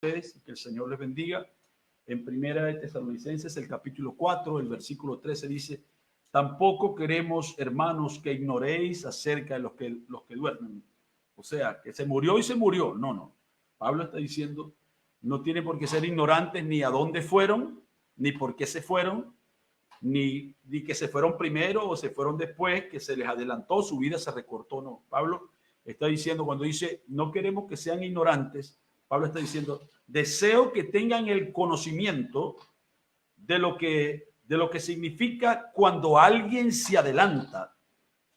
ustedes, que el Señor les bendiga. En Primera de Tesalonicenses, el capítulo 4, el versículo 13 dice: tampoco queremos, hermanos, que ignoréis acerca de los que duermen. O sea, que se murió y se murió. No. Pablo está diciendo, no tiene por qué ser ignorantes ni a dónde fueron, ni por qué se fueron, ni que se fueron primero o se fueron después, que se les adelantó, su vida se recortó. No, Pablo está diciendo, cuando dice, no queremos que sean ignorantes, Pablo está diciendo, deseo que tengan el conocimiento de lo que significa cuando alguien se adelanta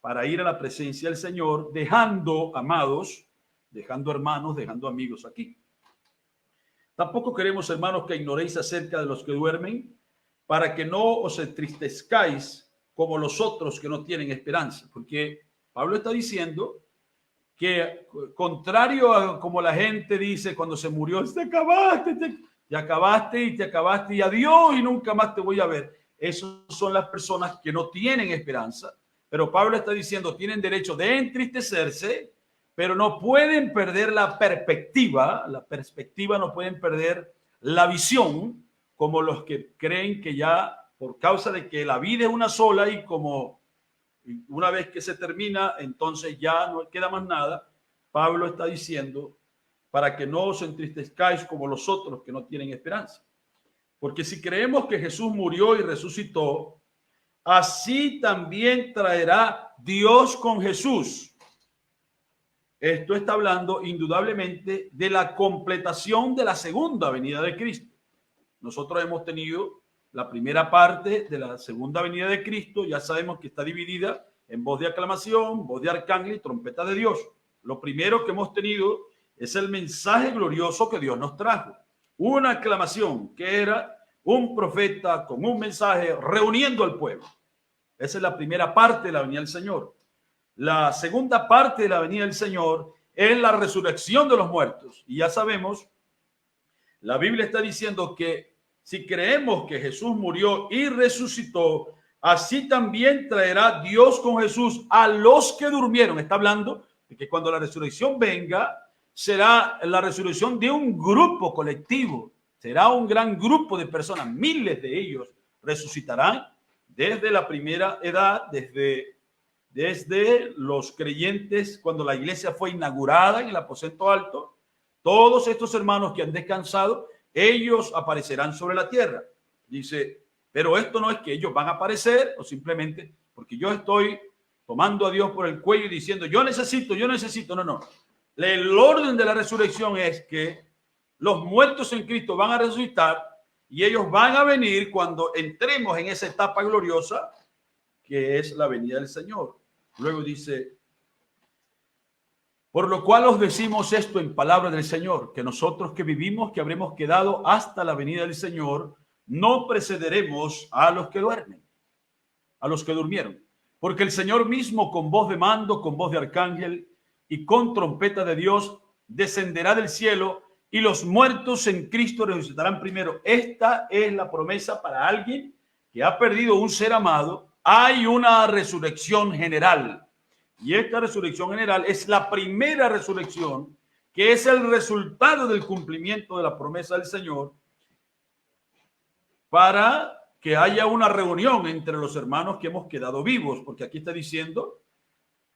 para ir a la presencia del Señor, dejando amados, dejando hermanos, dejando amigos aquí. Tampoco queremos, hermanos, que ignoréis acerca de los que duermen, para que no os entristezcáis como los otros que no tienen esperanza. Porque Pablo está diciendo que, contrario a como la gente dice cuando se murió, te acabaste y adiós y nunca más te voy a ver. Esas son las personas que no tienen esperanza. Pero Pablo está diciendo, tienen derecho de entristecerse, pero no pueden perder la perspectiva, no pueden perder la visión, como los que creen que ya por causa de que la vida es una sola y como una vez que se termina, entonces ya no queda más nada. Pablo está diciendo, para que no os entristezcáis como los otros que no tienen esperanza. Porque si creemos que Jesús murió y resucitó, así también traerá Dios con Jesús. Esto está hablando indudablemente de la completación de la segunda venida de Cristo. Nosotros hemos tenido la primera parte de la segunda venida de Cristo, ya sabemos que está dividida en voz de aclamación, voz de arcángel y trompeta de Dios. Lo primero que hemos tenido es el mensaje glorioso que Dios nos trajo. Una aclamación que era un profeta con un mensaje reuniendo al pueblo. Esa es la primera parte de la venida del Señor. La segunda parte de la venida del Señor es la resurrección de los muertos. Y ya sabemos, la Biblia está diciendo que si creemos que Jesús murió y resucitó, así también traerá Dios con Jesús a los que durmieron. Está hablando de que cuando la resurrección venga, será la resurrección de un grupo colectivo. Será un gran grupo de personas, miles de ellos resucitarán desde la primera edad, desde los creyentes, cuando la iglesia fue inaugurada en el aposento alto. Todos estos hermanos que han descansado, ellos aparecerán sobre la tierra. Dice, pero esto no es que ellos van a aparecer o simplemente porque yo estoy tomando a Dios por el cuello y diciendo, yo necesito. No. El orden de la resurrección es que los muertos en Cristo van a resucitar y ellos van a venir cuando entremos en esa etapa gloriosa que es la venida del Señor. Luego dice, por lo cual os decimos esto en palabra del Señor, que nosotros que vivimos, que habremos quedado hasta la venida del Señor, no precederemos a los que duermen, a los que durmieron. Porque el Señor mismo, con voz de mando, con voz de arcángel y con trompeta de Dios, descenderá del cielo y los muertos en Cristo resucitarán primero. Esta es la promesa para alguien que ha perdido un ser amado. Hay una resurrección general. Y esta resurrección general es la primera resurrección, que es el resultado del cumplimiento de la promesa del Señor, para que haya una reunión entre los hermanos que hemos quedado vivos, porque aquí está diciendo,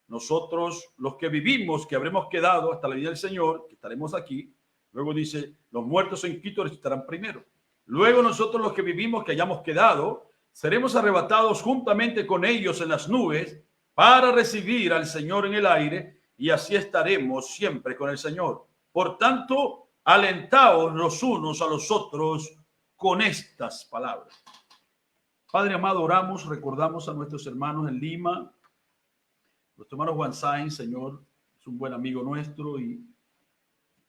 nosotros los que vivimos, que habremos quedado hasta la venida del Señor, que estaremos aquí. Luego dice, los muertos en Cristo resucitarán primero. Luego nosotros los que vivimos, que hayamos quedado, seremos arrebatados juntamente con ellos en las nubes para recibir al Señor en el aire, y así estaremos siempre con el Señor. Por tanto, alentaos los unos a los otros con estas palabras. Padre amado, oramos, recordamos a nuestros hermanos en Lima. Nuestro hermano Juan Sainz, Señor, es un buen amigo nuestro, y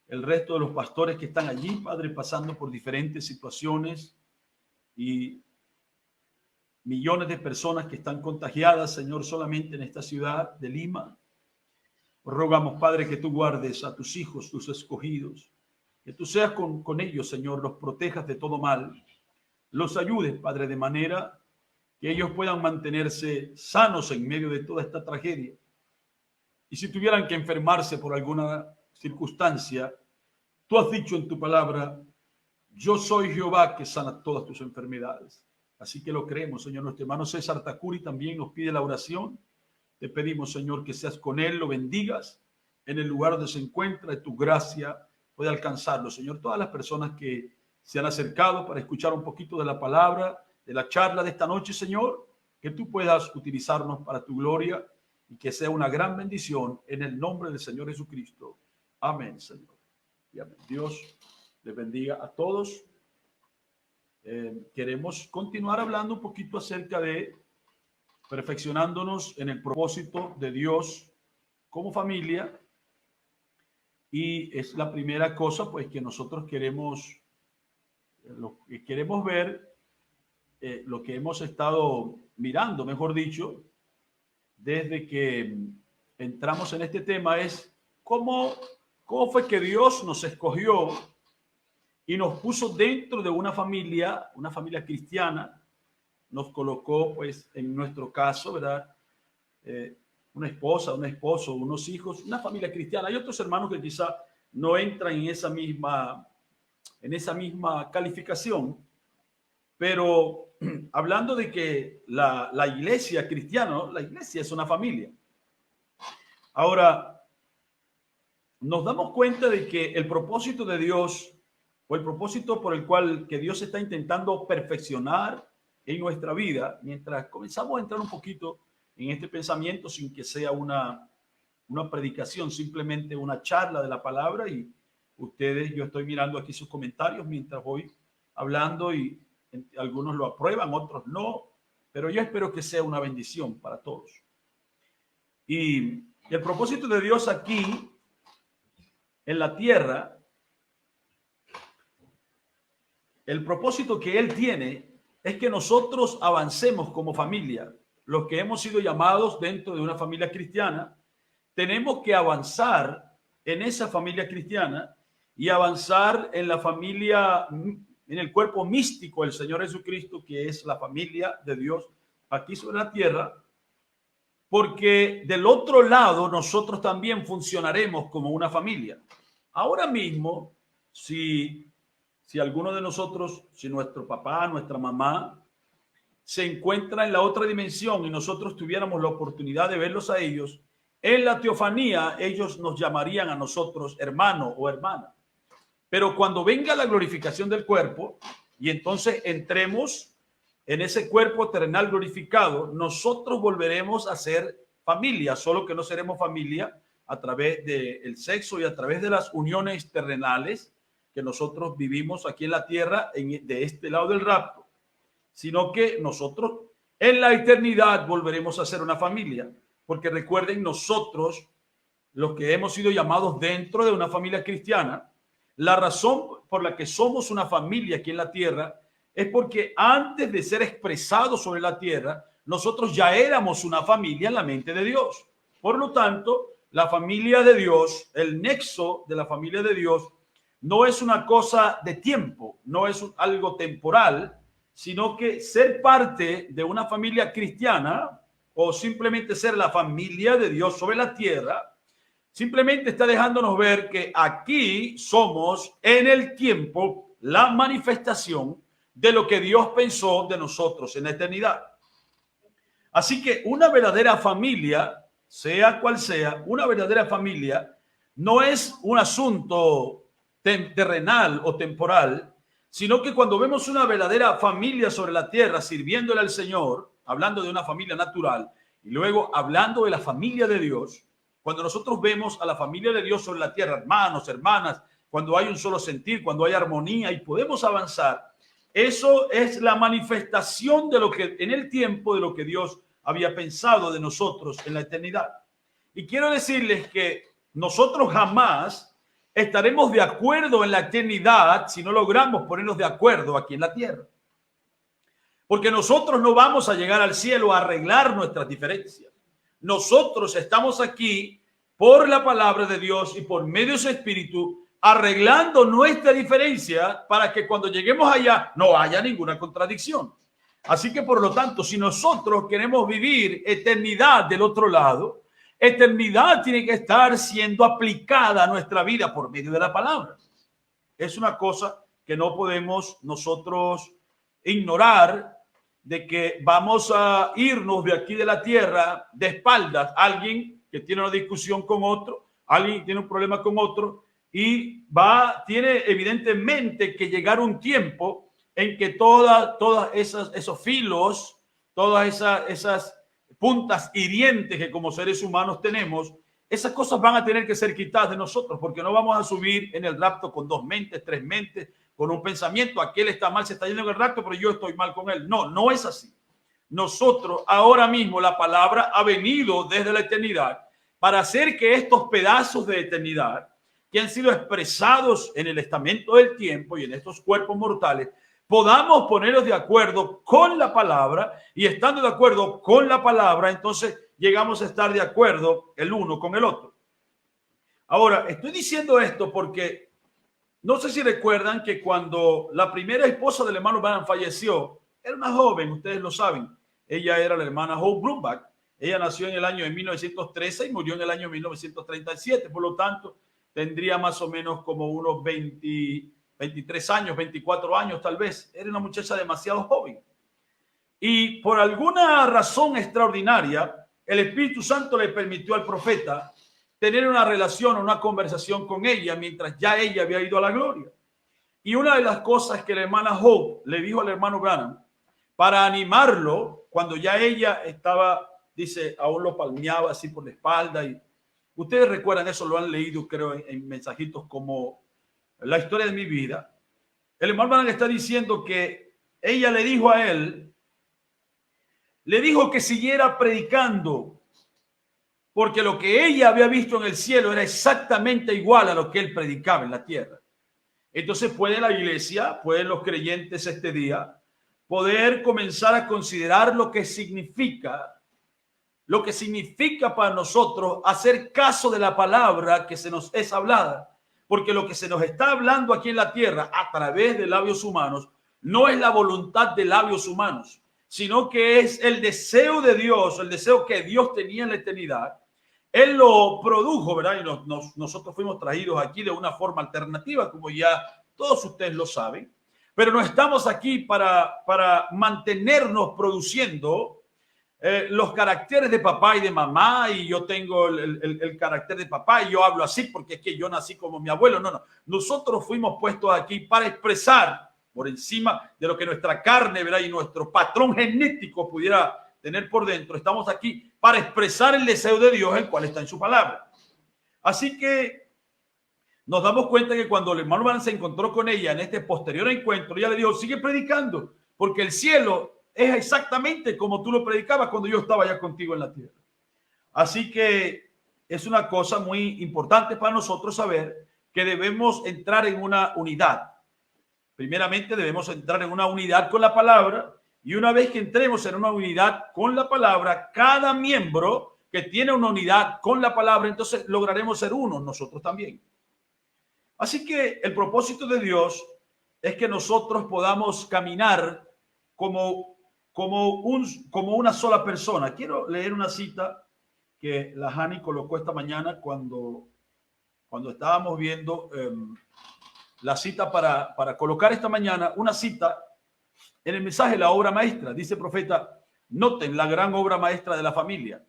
el resto de los pastores que están allí, Padre, pasando por diferentes situaciones, y millones de personas que están contagiadas, Señor, solamente en esta ciudad de Lima. Rogamos, Padre, que tú guardes a tus hijos, tus escogidos, que tú seas con ellos, Señor, los protejas de todo mal, los ayudes, Padre, de manera que ellos puedan mantenerse sanos en medio de toda esta tragedia. Y si tuvieran que enfermarse por alguna circunstancia, Tú has dicho en tu palabra, yo soy Jehová que sana todas tus enfermedades. Así que lo creemos, Señor. Nuestro hermano César Tacuri también nos pide la oración. Te pedimos, Señor, que seas con él, lo bendigas en el lugar donde se encuentra, y tu gracia puede alcanzarlo, Señor. Todas las personas que se han acercado para escuchar un poquito de la palabra, de la charla de esta noche, Señor, que tú puedas utilizarnos para tu gloria y que sea una gran bendición en el nombre del Señor Jesucristo. Amén, Señor. Y amén. Dios les bendiga a todos. Queremos continuar hablando un poquito acerca de perfeccionándonos en el propósito de Dios como familia. Y es la primera cosa, pues, que nosotros queremos, lo que queremos ver, lo que hemos estado mirando, mejor dicho, desde que entramos en este tema, es cómo fue que Dios nos escogió y nos puso dentro de una familia cristiana. Nos colocó, pues, en nuestro caso, ¿verdad? Una esposa, un esposo, unos hijos, una familia cristiana. Hay otros hermanos que quizá no entran en esa misma calificación, pero hablando de que la iglesia cristiana, ¿no? La iglesia es una familia. Ahora, nos damos cuenta de que el propósito de Dios, o el propósito por el cual que Dios está intentando perfeccionar en nuestra vida, mientras comenzamos a entrar un poquito en este pensamiento, sin que sea una predicación, simplemente una charla de la palabra, y ustedes, yo estoy mirando aquí sus comentarios mientras voy hablando, y algunos lo aprueban, otros no, pero yo espero que sea una bendición para todos. Y el propósito de Dios aquí en la tierra, el propósito que Él tiene es que nosotros avancemos como familia. Los que hemos sido llamados dentro de una familia cristiana, tenemos que avanzar en esa familia cristiana y avanzar en la familia, en el cuerpo místico del Señor Jesucristo, que es la familia de Dios aquí sobre la tierra, porque del otro lado nosotros también funcionaremos como una familia. Ahora mismo, si alguno de nosotros, si nuestro papá, nuestra mamá, se encuentra en la otra dimensión y nosotros tuviéramos la oportunidad de verlos a ellos, en la teofanía ellos nos llamarían a nosotros hermano o hermana. Pero cuando venga la glorificación del cuerpo y entonces entremos en ese cuerpo terrenal glorificado, nosotros volveremos a ser familia, solo que no seremos familia a través del sexo y a través de las uniones terrenales que nosotros vivimos aquí en la tierra, de este lado del rapto, sino que nosotros en la eternidad volveremos a ser una familia, porque recuerden, nosotros, los que hemos sido llamados dentro de una familia cristiana, la razón por la que somos una familia aquí en la tierra es porque antes de ser expresados sobre la tierra, nosotros ya éramos una familia en la mente de Dios. Por lo tanto, la familia de Dios, el nexo de la familia de Dios, no es una cosa de tiempo, no es algo temporal, sino que ser parte de una familia cristiana o simplemente ser la familia de Dios sobre la tierra, simplemente está dejándonos ver que aquí somos en el tiempo la manifestación de lo que Dios pensó de nosotros en la eternidad. Así que una verdadera familia, sea cual sea, una verdadera familia no es un asunto terrenal o temporal, sino que cuando vemos una verdadera familia sobre la tierra sirviéndole al Señor, hablando de una familia natural, y luego hablando de la familia de Dios, cuando nosotros vemos a la familia de Dios sobre la tierra, hermanos, hermanas, cuando hay un solo sentir, cuando hay armonía y podemos avanzar, eso es la manifestación de lo que en el tiempo, de lo que Dios había pensado de nosotros en la eternidad. Y quiero decirles que nosotros jamás estaremos de acuerdo en la eternidad si no logramos ponernos de acuerdo aquí en la tierra. Porque nosotros no vamos a llegar al cielo a arreglar nuestras diferencias. Nosotros estamos aquí por la palabra de Dios y por medio de su espíritu arreglando nuestra diferencia para que cuando lleguemos allá no haya ninguna contradicción. Así que por lo tanto, si nosotros queremos vivir eternidad del otro lado, eternidad tiene que estar siendo aplicada a nuestra vida por medio de la palabra. es una cosa que no podemos nosotros ignorar, de que vamos a irnos de aquí de la tierra de espaldas. Alguien que tiene una discusión con otro, alguien que tiene un problema con otro, y tiene evidentemente que llegar un tiempo en que todas esos filos, todas esas puntas hirientes que como seres humanos tenemos, esas cosas van a tener que ser quitadas de nosotros, porque no vamos a subir en el rapto con 2 mentes, 3 mentes, con un pensamiento, aquel está mal, se está yendo en el rapto, pero yo estoy mal con él. No, no es así. Nosotros, ahora mismo, la palabra ha venido desde la eternidad para hacer que estos pedazos de eternidad que han sido expresados en el estamento del tiempo y en estos cuerpos mortales, podamos ponernos de acuerdo con la palabra, y estando de acuerdo con la palabra, entonces llegamos a estar de acuerdo el uno con el otro. Ahora, estoy diciendo esto porque no sé si recuerdan que cuando la primera esposa del hermano Branham falleció, era una joven, ustedes lo saben. Ella era la hermana Hope Brumbach. Ella nació en el año de 1913 y murió en el año 1937. Por lo tanto, tendría más o menos como unos 23 años, 24 años tal vez. Era una muchacha demasiado joven. Y por alguna razón extraordinaria, el Espíritu Santo le permitió al profeta tener una relación, una conversación con ella mientras ya ella había ido a la gloria. Y una de las cosas que la hermana Hope le dijo al hermano Branham para animarlo, cuando ya ella estaba, dice, aún lo palmeaba así por la espalda. Y ustedes recuerdan eso, lo han leído creo en mensajitos como La historia de mi vida. El hermano Branham está diciendo que ella le dijo a él, le dijo que siguiera predicando, porque lo que ella había visto en el cielo era exactamente igual a lo que él predicaba en la tierra. Entonces puede la iglesia, pueden los creyentes este día, poder comenzar a considerar lo que significa para nosotros hacer caso de la palabra que se nos es hablada. Porque lo que se nos está hablando aquí en la tierra a través de labios humanos no es la voluntad de labios humanos, sino que es el deseo de Dios, el deseo que Dios tenía en la eternidad. Él lo produjo, ¿verdad? Y nosotros fuimos traídos aquí de una forma alternativa, como ya todos ustedes lo saben. Pero no estamos aquí para mantenernos produciendo los caracteres de papá y de mamá, y yo tengo el carácter de papá y yo hablo así porque es que yo nací como mi abuelo. No, no. Nosotros fuimos puestos aquí para expresar por encima de lo que nuestra carne, ¿verdad? Y nuestro patrón genético pudiera tener por dentro. Estamos aquí para expresar el deseo de Dios, el cual está en su palabra. Así que nos damos cuenta que cuando el hermano Branham se encontró con ella en este posterior encuentro, ella le dijo, sigue predicando, porque el cielo es exactamente como tú lo predicabas cuando yo estaba ya contigo en la tierra. Así que es una cosa muy importante para nosotros saber que debemos entrar en una unidad. Primeramente debemos entrar en una unidad con la palabra, y una vez que entremos en una unidad con la palabra, cada miembro que tiene una unidad con la palabra, entonces lograremos ser uno nosotros también. Así que el propósito de Dios es que nosotros podamos caminar como una sola persona. Quiero leer una cita que la Hani colocó esta mañana cuando estábamos viendo la cita para colocar esta mañana, una cita en el mensaje La obra maestra. Dice el profeta, noten la gran obra maestra de la familia.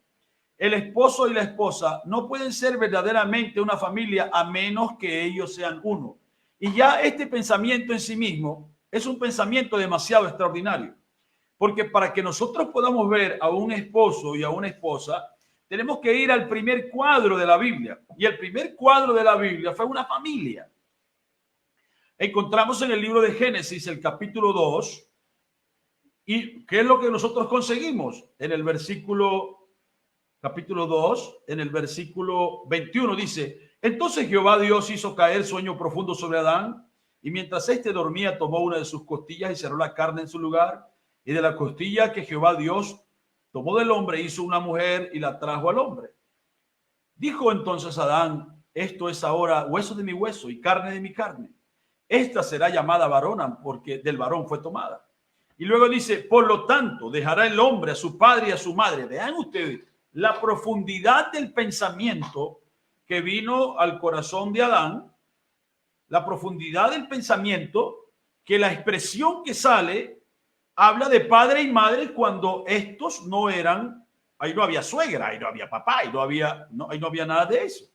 El esposo y la esposa no pueden ser verdaderamente una familia a menos que ellos sean uno. Y ya este pensamiento en sí mismo es un pensamiento demasiado extraordinario. Porque para que nosotros podamos ver a un esposo y a una esposa, tenemos que ir al primer cuadro de la Biblia. Y el primer cuadro de la Biblia fue una familia. Encontramos en el libro de Génesis, el capítulo 2, ¿y qué es lo que nosotros conseguimos? En el capítulo 2, en el versículo 21 dice, entonces Jehová Dios hizo caer sueño profundo sobre Adán, y mientras éste dormía tomó una de sus costillas y cerró la carne en su lugar, y de la costilla que Jehová Dios tomó del hombre hizo una mujer y la trajo al hombre. Dijo entonces Adán, esto es ahora hueso de mi hueso y carne de mi carne. Esta será llamada varona porque del varón fue tomada. Y luego dice, por lo tanto, dejará el hombre a su padre y a su madre. Vean ustedes la profundidad del pensamiento que vino al corazón de Adán. la profundidad del pensamiento, que la expresión que sale habla de padre y madre cuando estos no eran, ahí no había suegra, ahí no había papá, ahí no había nada de eso.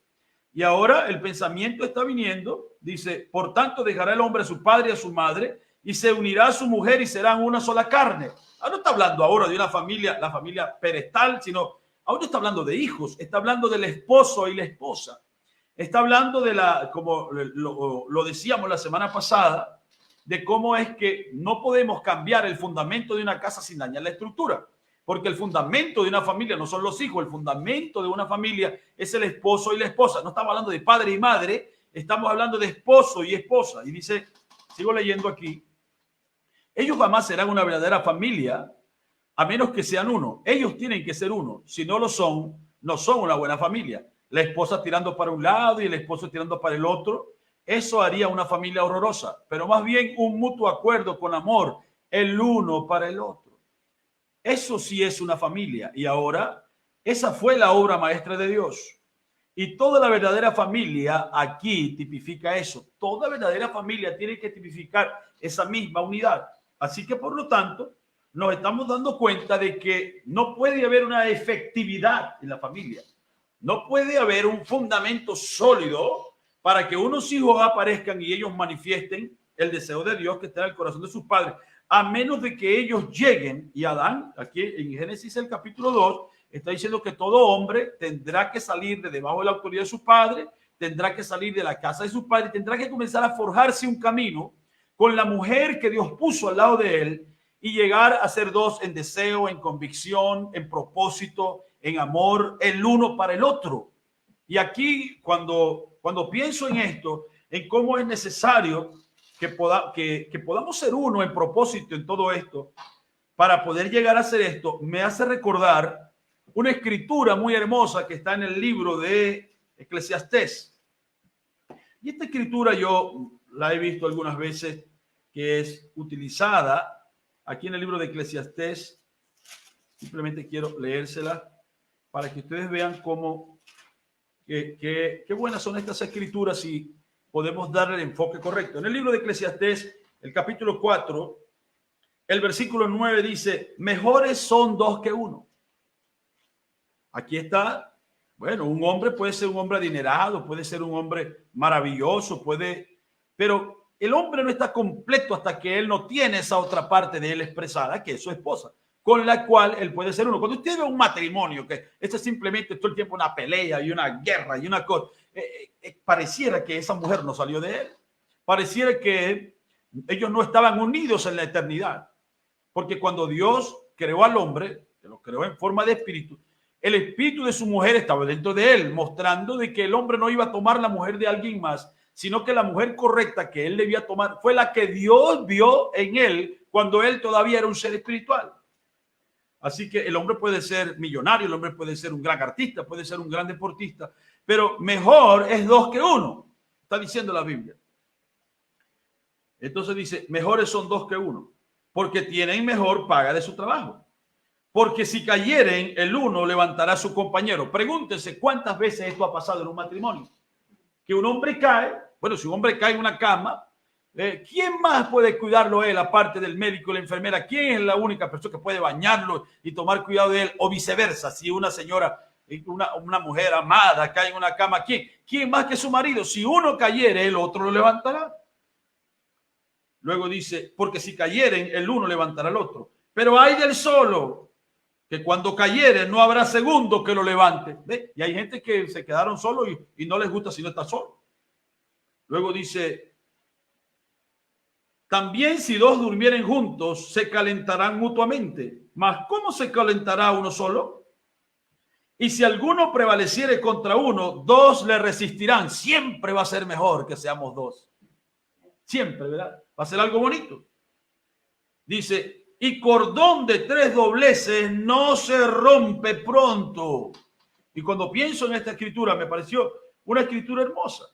Y ahora el pensamiento está viniendo, dice, por tanto dejará el hombre a su padre y a su madre y se unirá a su mujer y serán una sola carne. No está hablando ahora de una familia, la familia perestal, sino ahora está hablando de hijos, está hablando del esposo y la esposa. Está hablando de como lo decíamos la semana pasada, de cómo es que no podemos cambiar el fundamento de una casa sin dañar la estructura. Porque el fundamento de una familia no son los hijos, el fundamento de una familia es el esposo y la esposa. No estamos hablando de padre y madre, estamos hablando de esposo y esposa. Y dice, sigo leyendo aquí, ellos jamás serán una verdadera familia a menos que sean uno. Ellos tienen que ser uno. Si no lo son, no son una buena familia. La esposa tirando para un lado y el esposo tirando para el otro, eso haría una familia horrorosa. Pero más bien un mutuo acuerdo con amor, el uno para el otro. Eso sí es una familia. Y ahora, esa fue la obra maestra de Dios. Y toda la verdadera familia aquí tipifica eso. Toda verdadera familia tiene que tipificar esa misma unidad. Así que, por lo tanto, nos estamos dando cuenta de que no puede haber una efectividad en la familia. No puede haber un fundamento sólido para que unos hijos aparezcan y ellos manifiesten el deseo de Dios que está en el corazón de sus padres, a menos de que ellos lleguen. Y Adán, aquí en Génesis el capítulo 2, está diciendo que todo hombre tendrá que salir de debajo de la autoridad de su padre, tendrá que salir de la casa de su padre, tendrá que comenzar a forjarse un camino con la mujer que Dios puso al lado de él y llegar a ser dos en deseo, en convicción, en propósito, en amor, el uno para el otro. Y aquí, cuando pienso en esto, en cómo es necesario que podamos ser uno en propósito en todo esto, para poder llegar a hacer esto, me hace recordar una escritura muy hermosa que está en el libro de Eclesiastés. Y esta escritura yo la he visto algunas veces que es utilizada aquí en el libro de Eclesiastés. Simplemente quiero leérsela para que ustedes vean cómo qué buenas son estas escrituras y podemos darle el enfoque correcto. En el libro de Eclesiastés, el capítulo 4, el versículo 9 dice, mejores son dos que uno. Aquí está, bueno, un hombre puede ser un hombre adinerado, puede ser un hombre maravilloso, pero el hombre no está completo hasta que él no tiene esa otra parte de él expresada, que es su esposa, con la cual él puede ser uno. Cuando usted ve un matrimonio, que esto es simplemente todo el tiempo una pelea y una guerra y una cosa, pareciera que esa mujer no salió de él. Pareciera que ellos no estaban unidos en la eternidad. Porque cuando Dios creó al hombre, que lo creó en forma de espíritu, el espíritu de su mujer estaba dentro de él, mostrando de que el hombre no iba a tomar la mujer de alguien más, sino que la mujer correcta que él debía tomar fue la que Dios vio en él cuando él todavía era un ser espiritual. Así que el hombre puede ser millonario, el hombre puede ser un gran artista, puede ser un gran deportista, pero mejor es dos que uno, está diciendo la Biblia. Entonces dice, mejores son dos que uno, porque tienen mejor paga de su trabajo. Porque si cayeren, el uno levantará a su compañero. Pregúntense cuántas veces esto ha pasado en un matrimonio. Que un hombre cae, bueno, si un hombre cae en una cama, ¿quién más puede cuidarlo a él aparte del médico y la enfermera? ¿Quién es la única persona que puede bañarlo y tomar cuidado de él? O viceversa, si una señora, una mujer amada cae en una cama, ¿quién más que su marido? Si uno cayere, el otro lo levantará. Luego dice, porque si cayeren, el uno levantará al otro. Pero hay del solo, que cuando cayere no habrá segundo que lo levante. ¿Ve? Y hay gente que se quedaron solos y no les gusta si no está solo. Luego dice, también si dos durmieren juntos, se calentarán mutuamente. Mas ¿cómo se calentará uno solo? Y si alguno prevaleciere contra uno, dos le resistirán. Siempre va a ser mejor que seamos dos. Siempre, ¿verdad? Va a ser algo bonito. Dice, y cordón de tres dobleces no se rompe pronto. Y cuando pienso en esta escritura, me pareció una escritura hermosa,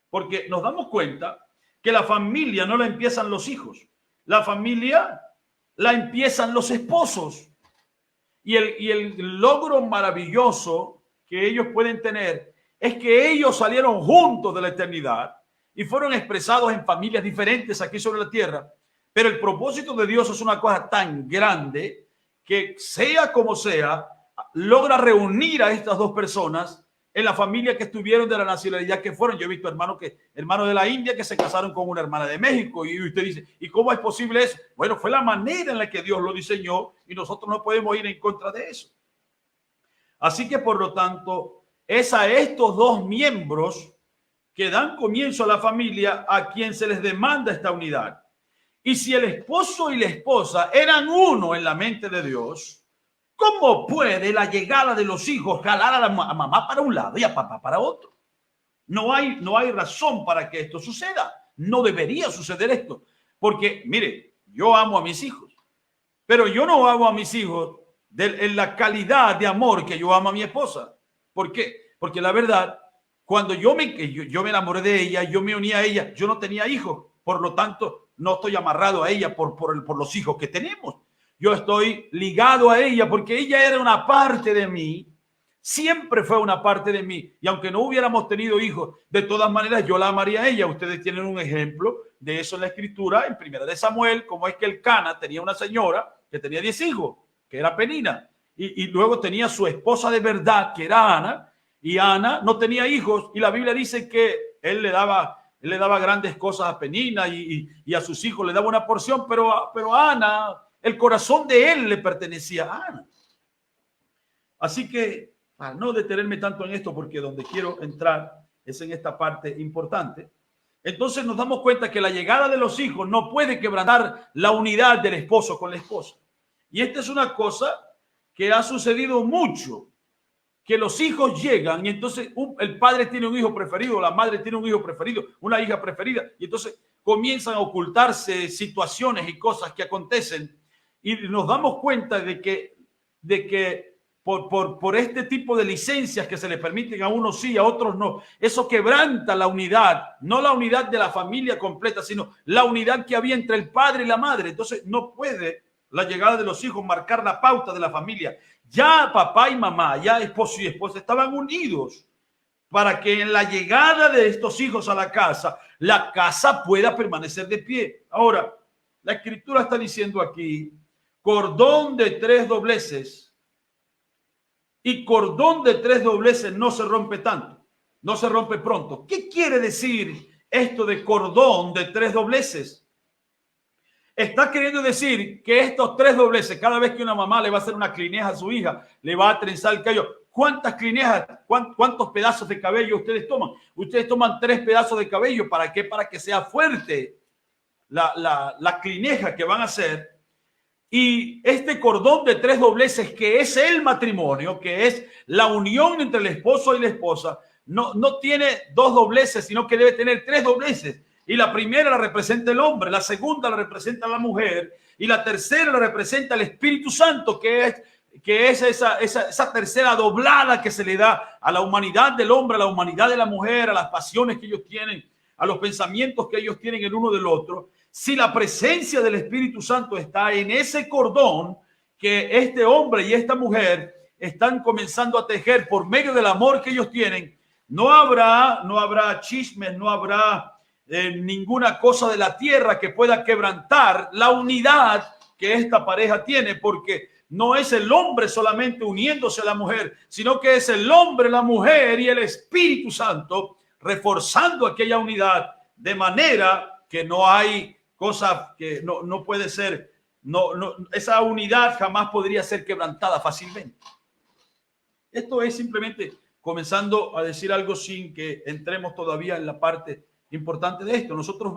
porque nos damos cuenta que la familia no la empiezan los hijos, la familia la empiezan los esposos. Y el logro maravilloso que ellos pueden tener es que ellos salieron juntos de la eternidad y fueron expresados en familias diferentes aquí sobre la tierra. Pero el propósito de Dios es una cosa tan grande que, sea como sea, logra reunir a estas dos personas en la familia que estuvieron, de la nacionalidad que fueron. Yo he visto hermanos de la India que se casaron con una hermana de México, y usted dice, ¿y cómo es posible eso? Bueno, fue la manera en la que Dios lo diseñó y nosotros no podemos ir en contra de eso. Así que, por lo tanto, es a estos dos miembros que dan comienzo a la familia a quien se les demanda esta unidad. Y si el esposo y la esposa eran uno en la mente de Dios, ¿cómo puede la llegada de los hijos jalar a mamá para un lado y a papá para otro? No hay razón para que esto suceda. No debería suceder esto. Porque, mire, yo amo a mis hijos, pero yo no amo a mis hijos en la calidad de amor que yo amo a mi esposa. ¿Por qué? Porque la verdad, cuando yo me enamoré de ella, yo me uní a ella, yo no tenía hijos. Por lo tanto, no estoy amarrado a ella por los hijos que tenemos. Yo estoy ligado a ella porque ella era una parte de mí. Siempre fue una parte de mí. Y aunque no hubiéramos tenido hijos, de todas maneras yo la amaría a ella. Ustedes tienen un ejemplo de eso en la escritura, en Primera de Samuel, como es que el Cana tenía una señora que tenía 10 hijos, que era Penina. Y luego tenía su esposa de verdad, que era Ana. Y Ana no tenía hijos. Y la Biblia dice que él le daba grandes cosas a Penina y a sus hijos le daba una porción, pero a Ana, el corazón de él le pertenecía a Ana. Así que, al no detenerme tanto en esto, porque donde quiero entrar es en esta parte importante, entonces nos damos cuenta que la llegada de los hijos no puede quebrantar la unidad del esposo con la esposa. Y esta es una cosa que ha sucedido mucho, que los hijos llegan y entonces el padre tiene un hijo preferido, la madre tiene un hijo preferido, una hija preferida, y entonces comienzan a ocultarse situaciones y cosas que acontecen, y nos damos cuenta de que por este tipo de licencias que se le permiten a unos sí, a otros no, eso quebranta la unidad, no la unidad de la familia completa, sino la unidad que había entre el padre y la madre. Entonces no puede la llegada de los hijos marcar la pauta de la familia. Ya papá y mamá, ya esposo y esposa estaban unidos para que en la llegada de estos hijos a la casa pueda permanecer de pie. Ahora, la escritura está diciendo aquí, cordón de 3 dobleces, y cordón de 3 dobleces no se rompe tanto, no se rompe pronto. ¿Qué quiere decir esto de cordón de 3 dobleces? Está queriendo decir que estos 3 dobleces, cada vez que una mamá le va a hacer una clineja a su hija, le va a trenzar el cabello. ¿Cuántas clinejas, cuántos pedazos de cabello ustedes toman? Ustedes toman 3 pedazos de cabello. ¿Para qué? Para que sea fuerte la clineja que van a hacer. Y este cordón de 3 dobleces, que es el matrimonio, que es la unión entre el esposo y la esposa, no tiene 2 dobleces, sino que debe tener 3 dobleces. Y la primera la representa el hombre, la segunda la representa la mujer, y la tercera la representa el Espíritu Santo, que es esa tercera doblada que se le da a la humanidad del hombre, a la humanidad de la mujer, a las pasiones que ellos tienen, a los pensamientos que ellos tienen el uno del otro. Si la presencia del Espíritu Santo está en ese cordón que este hombre y esta mujer están comenzando a tejer por medio del amor que ellos tienen, no habrá chismes, no habrá ninguna cosa de la tierra que pueda quebrantar la unidad que esta pareja tiene, porque no es el hombre solamente uniéndose a la mujer, sino que es el hombre, la mujer y el Espíritu Santo reforzando aquella unidad, de manera que no hay cosa que no puede ser, esa unidad jamás podría ser quebrantada fácilmente. Esto es simplemente comenzando a decir algo sin que entremos todavía en la parte importante de esto. Nosotros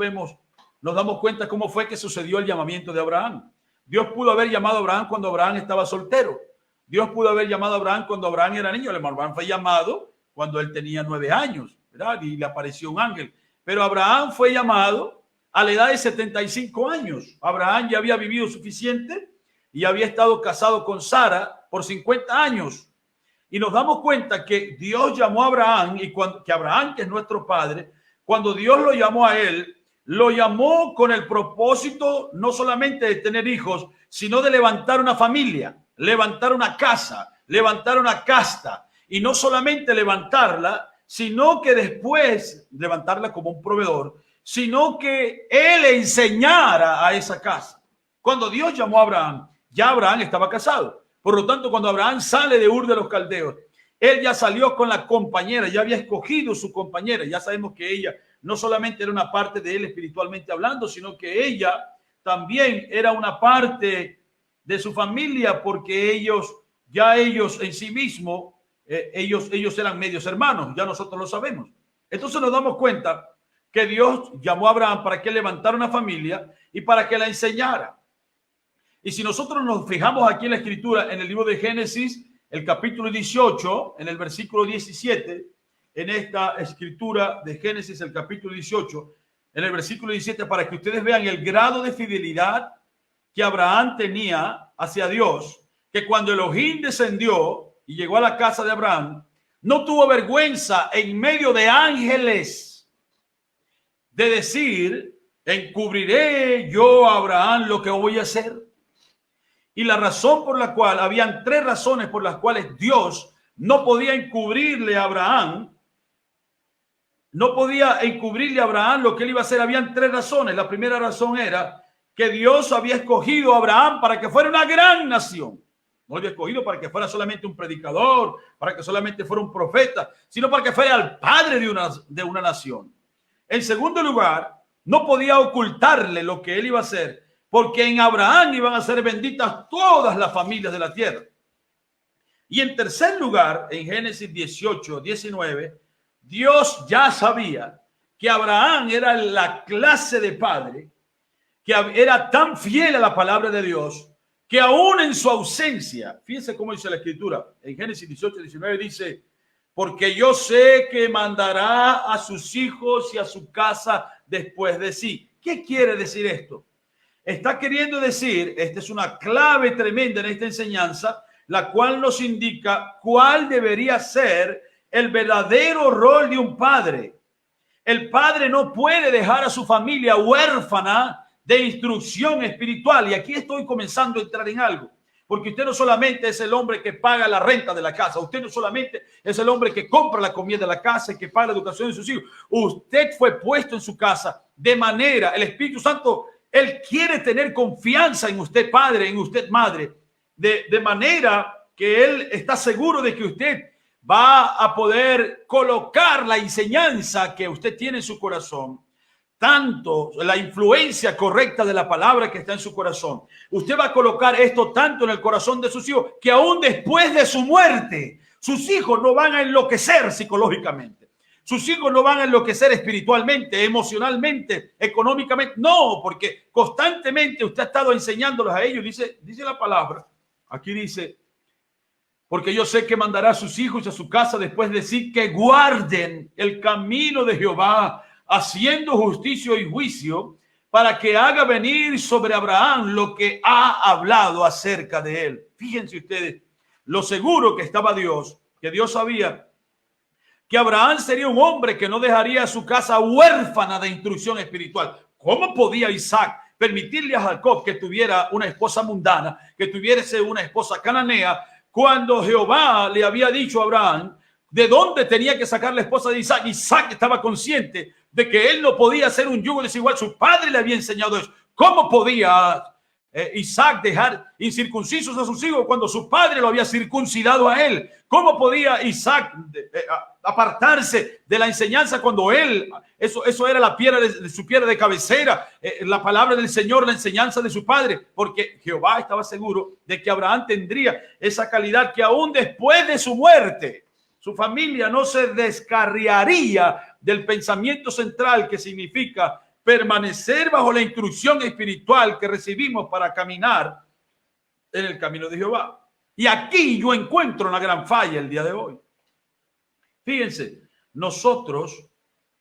nos damos cuenta cómo fue que sucedió el llamamiento de Abraham. Dios pudo haber llamado a Abraham cuando Abraham estaba soltero. Dios pudo haber llamado a Abraham cuando Abraham era niño. Abraham fue llamado cuando él tenía 9 años, ¿verdad? Y le apareció un ángel. Pero Abraham fue llamado a la edad de 75 años. Abraham ya había vivido suficiente y había estado casado con Sara por 50 años. Y nos damos cuenta que Dios llamó a Abraham, y que Abraham, que es nuestro padre, cuando Dios lo llamó a él, lo llamó con el propósito no solamente de tener hijos, sino de levantar una familia, levantar una casa, levantar una casta. Y no solamente levantarla, sino que después levantarla como un proveedor, sino que él enseñara a esa casa. Cuando Dios llamó a Abraham, ya Abraham estaba casado. Por lo tanto, cuando Abraham sale de Ur de los Caldeos, él ya salió con la compañera, ya había escogido su compañera. Ya sabemos que ella no solamente era una parte de él espiritualmente hablando, sino que ella también era una parte de su familia, porque ellos en sí mismos, ellos eran medios hermanos, ya nosotros lo sabemos. Entonces nos damos cuenta que Dios llamó a Abraham para que levantara una familia y para que la enseñara. Y si nosotros nos fijamos aquí en la escritura, en el libro de Génesis, el capítulo 18, en el versículo 17, en esta escritura de Génesis, el capítulo 18, en el versículo 17, para que ustedes vean el grado de fidelidad que Abraham tenía hacia Dios, que cuando Elohim descendió y llegó a la casa de Abraham, no tuvo vergüenza en medio de ángeles de decir: encubriré yo a Abraham lo que voy a hacer. Y la razón por la cual, habían tres razones por las cuales Dios no podía encubrirle a Abraham, lo que él iba a hacer. Habían tres razones. La primera razón era que Dios había escogido a Abraham para que fuera una gran nación. No había escogido para que fuera solamente un predicador, para que solamente fuera un profeta, sino para que fuera el padre de una nación. En segundo lugar, no podía ocultarle lo que él iba a hacer, porque en Abraham iban a ser benditas todas las familias de la tierra. Y en tercer lugar, en Génesis 18, 19, Dios ya sabía que Abraham era la clase de padre que era tan fiel a la palabra de Dios, que aún en su ausencia, fíjense cómo dice la escritura, en Génesis 18, 19 dice: porque yo sé que mandará a sus hijos y a su casa después de sí. ¿Qué quiere decir esto? Está queriendo decir, esta es una clave tremenda en esta enseñanza, la cual nos indica cuál debería ser el verdadero rol de un padre. El padre no puede dejar a su familia huérfana de instrucción espiritual. Y aquí estoy comenzando a entrar en algo, porque usted no solamente es el hombre que paga la renta de la casa, usted no solamente es el hombre que compra la comida de la casa y que paga la educación de sus hijos. Usted fue puesto en su casa de manera, el Espíritu Santo, él quiere tener confianza en usted padre, en usted madre, de manera que él está seguro de que usted va a poder colocar la enseñanza que usted tiene en su corazón, tanto la influencia correcta de la palabra que está en su corazón. Usted va a colocar esto tanto en el corazón de sus hijos, que aún después de su muerte, sus hijos no van a enloquecer psicológicamente. Sus hijos no van a enloquecer espiritualmente, emocionalmente, económicamente. No, porque constantemente usted ha estado enseñándolos a ellos. Dice la palabra, aquí dice: porque yo sé que mandará a sus hijos y a su casa después de sí, que guarden el camino de Jehová, haciendo justicia y juicio, para que haga venir sobre Abraham lo que ha hablado acerca de él. Fíjense ustedes lo seguro que estaba Dios, que Dios sabía que Abraham sería un hombre que no dejaría a su casa huérfana de instrucción espiritual. ¿Cómo podía Isaac permitirle a Jacob que tuviera una esposa mundana, que tuviese una esposa cananea, cuando Jehová le había dicho a Abraham de dónde tenía que sacar la esposa de Isaac? Isaac estaba consciente de que él no podía hacer un yugo desigual. Su padre le había enseñado eso. ¿Cómo podía Isaac dejar incircuncisos a sus hijos cuando su padre lo había circuncidado a él? ¿Cómo podía Isaac apartarse de la enseñanza cuando él, eso era la piedra de su piedra de cabecera, la palabra del Señor, la enseñanza de su padre? Porque Jehová estaba seguro de que Abraham tendría esa calidad, que aún después de su muerte, su familia no se descarriaría del pensamiento central, que significa permanecer bajo la instrucción espiritual que recibimos para caminar en el camino de Jehová. Y aquí yo encuentro una gran falla el día de hoy. Fíjense, nosotros,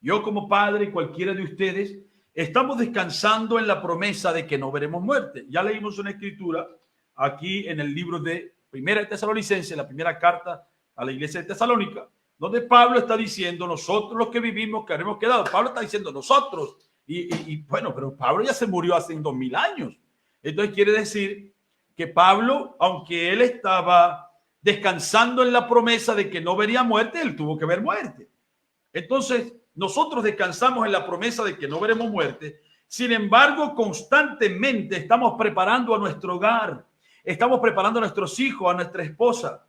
yo como padre y cualquiera de ustedes, estamos descansando en la promesa de que no veremos muerte. Ya leímos una escritura aquí en el libro de Primera de Tesalonicenses, la primera carta a la iglesia de Tesalónica, donde Pablo está diciendo: nosotros los que vivimos, que habremos quedado. Pablo está diciendo nosotros. Y bueno, pero Pablo ya se murió hace 2000 años. Entonces quiere decir que Pablo, aunque él estaba descansando en la promesa de que no vería muerte, él tuvo que ver muerte. Entonces, nosotros descansamos en la promesa de que no veremos muerte. Sin embargo, constantemente estamos preparando a nuestro hogar, estamos preparando a nuestros hijos, a nuestra esposa,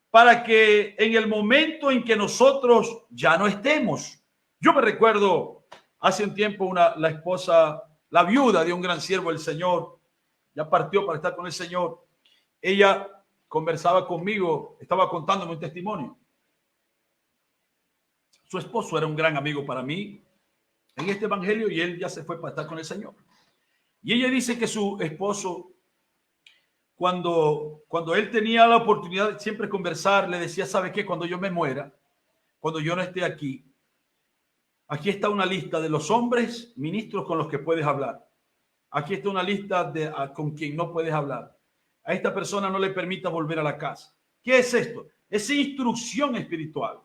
para que en el momento en que nosotros ya no estemos. Yo me recuerdo hace un tiempo la esposa, la viuda de un gran siervo del Señor, ya partió para estar con el Señor. Ella conversaba conmigo, estaba contándome un testimonio. Su esposo era un gran amigo para mí en este evangelio y él ya se fue para estar con el Señor. Y ella dice que su esposo, cuando él tenía la oportunidad de siempre conversar, le decía, ¿sabe qué? Cuando yo me muera, cuando yo no esté aquí está una lista de los hombres ministros con los que puedes hablar. Aquí está una lista con quien no puedes hablar. A esta persona no le permita volver a la casa. ¿Qué es esto? Es instrucción espiritual.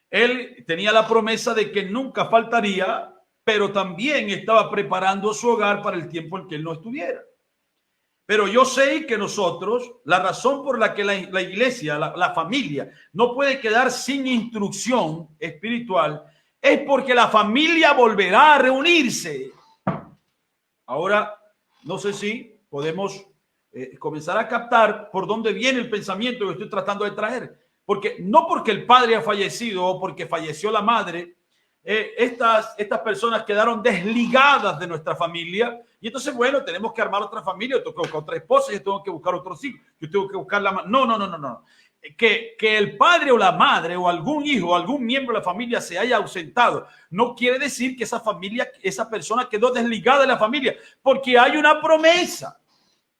Él tenía la promesa de que nunca faltaría, pero también estaba preparando su hogar para el tiempo en que él no estuviera. Pero yo sé que nosotros, la razón por la que la iglesia, la familia, no puede quedar sin instrucción espiritual es porque la familia volverá a reunirse. Ahora, no sé si podemos comenzar a captar por dónde viene el pensamiento que estoy tratando de traer. Porque no porque el padre ha fallecido o porque falleció la madre, estas personas quedaron desligadas de nuestra familia. Y entonces, bueno, tenemos que armar otra familia, yo tengo que buscar otra esposa, yo tengo que buscar otros hijos, yo tengo que buscar la... No. Que el padre o la madre o algún hijo o algún miembro de la familia se haya ausentado no quiere decir que esa persona quedó desligada de la familia, porque hay una promesa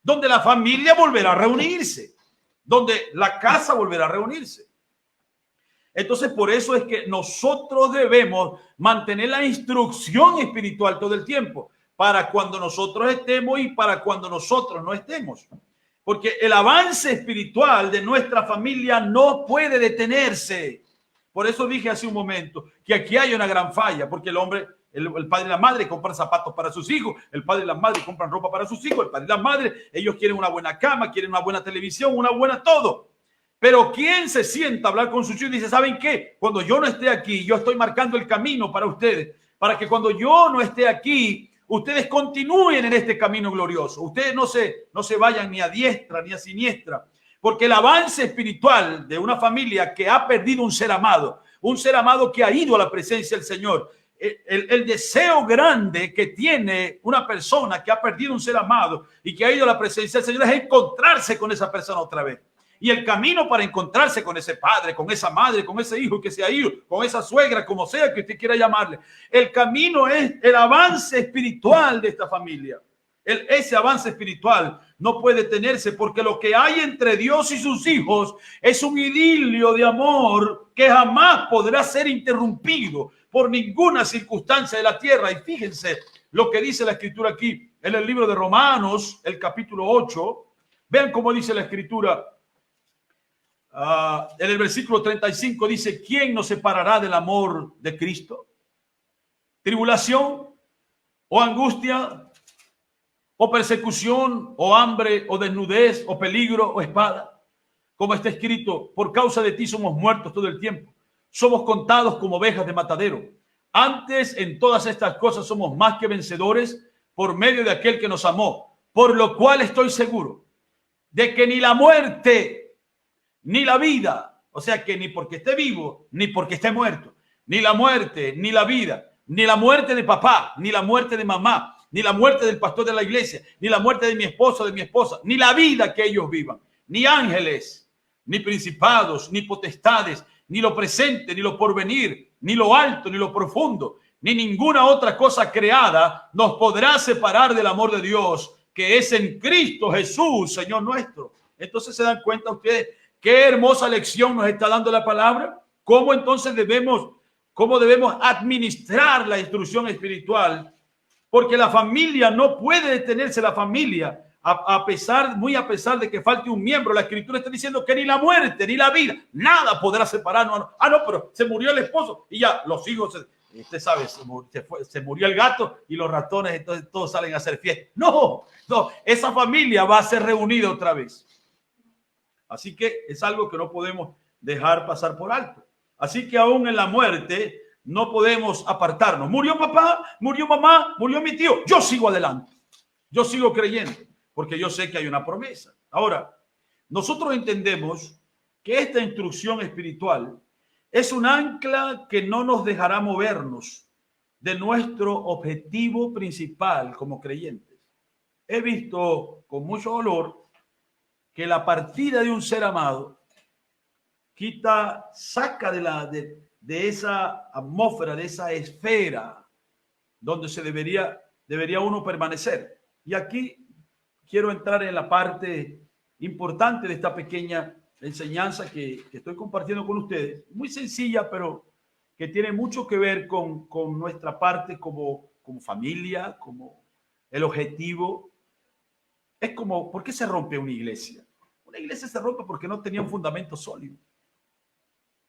donde la familia volverá a reunirse, donde la casa volverá a reunirse. Entonces, por eso es que nosotros debemos mantener la instrucción espiritual todo el tiempo, para cuando nosotros estemos y para cuando nosotros no estemos. Porque el avance espiritual de nuestra familia no puede detenerse. Por eso dije hace un momento que aquí hay una gran falla, porque el hombre, el padre y la madre compran zapatos para sus hijos, el padre y la madre compran ropa para sus hijos, el padre y la madre, ellos quieren una buena cama, quieren una buena televisión, una buena todo. Pero ¿quién se sienta a hablar con sus hijos y dice, ¿saben qué? Cuando yo no esté aquí, yo estoy marcando el camino para ustedes, para que cuando yo no esté aquí, ustedes continúen en este camino glorioso. Ustedes no se vayan ni a diestra ni a siniestra, porque el avance espiritual de una familia que ha perdido un ser amado que ha ido a la presencia del Señor, el deseo grande que tiene una persona que ha perdido un ser amado y que ha ido a la presencia del Señor es encontrarse con esa persona otra vez. Y el camino para encontrarse con ese padre, con esa madre, con ese hijo que se ha ido, con esa suegra, como sea que usted quiera llamarle, el camino es el avance espiritual de esta familia. Ese avance espiritual no puede detenerse, porque lo que hay entre Dios y sus hijos es un idilio de amor que jamás podrá ser interrumpido por ninguna circunstancia de la tierra. Y fíjense lo que dice la escritura aquí en el libro de Romanos, el capítulo 8. Vean cómo dice la escritura. En el versículo 35 dice, ¿quién nos separará del amor de Cristo? ¿Tribulación o angustia o persecución o hambre o desnudez o peligro o espada? Como está escrito, por causa de ti somos muertos todo el tiempo, somos contados como ovejas de matadero. Antes, en todas estas cosas somos más que vencedores por medio de aquel que nos amó, por lo cual estoy seguro de que ni la muerte ni la vida, o sea que ni porque esté vivo, ni porque esté muerto, ni la muerte, ni la vida, ni la muerte de papá, ni la muerte de mamá, ni la muerte del pastor de la iglesia, ni la muerte de mi esposo, de mi esposa, ni la vida que ellos vivan, ni ángeles, ni principados, ni potestades, ni lo presente, ni lo porvenir, ni lo alto, ni lo profundo, ni ninguna otra cosa creada nos podrá separar del amor de Dios que es en Cristo Jesús, Señor nuestro. Entonces se dan cuenta ustedes qué hermosa lección nos está dando la palabra. ¿Cómo entonces debemos administrar la instrucción espiritual? Porque la familia no puede detenerse, la familia, a pesar de que falte un miembro. La escritura está diciendo que ni la muerte, ni la vida, nada podrá separarnos. No, pero se murió el esposo y ya los hijos, usted sabe, se murió el gato y los ratones, entonces todos salen a hacer fiesta. No, esa familia va a ser reunida otra vez. Así que es algo que no podemos dejar pasar por alto. Así que aún en la muerte no podemos apartarnos. Murió papá, murió mamá, murió mi tío. Yo sigo adelante. Yo sigo creyendo porque yo sé que hay una promesa. Ahora, nosotros entendemos que esta instrucción espiritual es un ancla que no nos dejará movernos de nuestro objetivo principal como creyentes. He visto con mucho dolor que la partida de un ser amado saca de esa atmósfera, de esa esfera donde se debería uno permanecer. Y aquí quiero entrar en la parte importante de esta pequeña enseñanza que estoy compartiendo con ustedes. Muy sencilla, pero que tiene mucho que ver con nuestra parte como familia, como el objetivo. Es como, ¿por qué se rompe una iglesia? Una iglesia se rompe porque no tenía un fundamento sólido.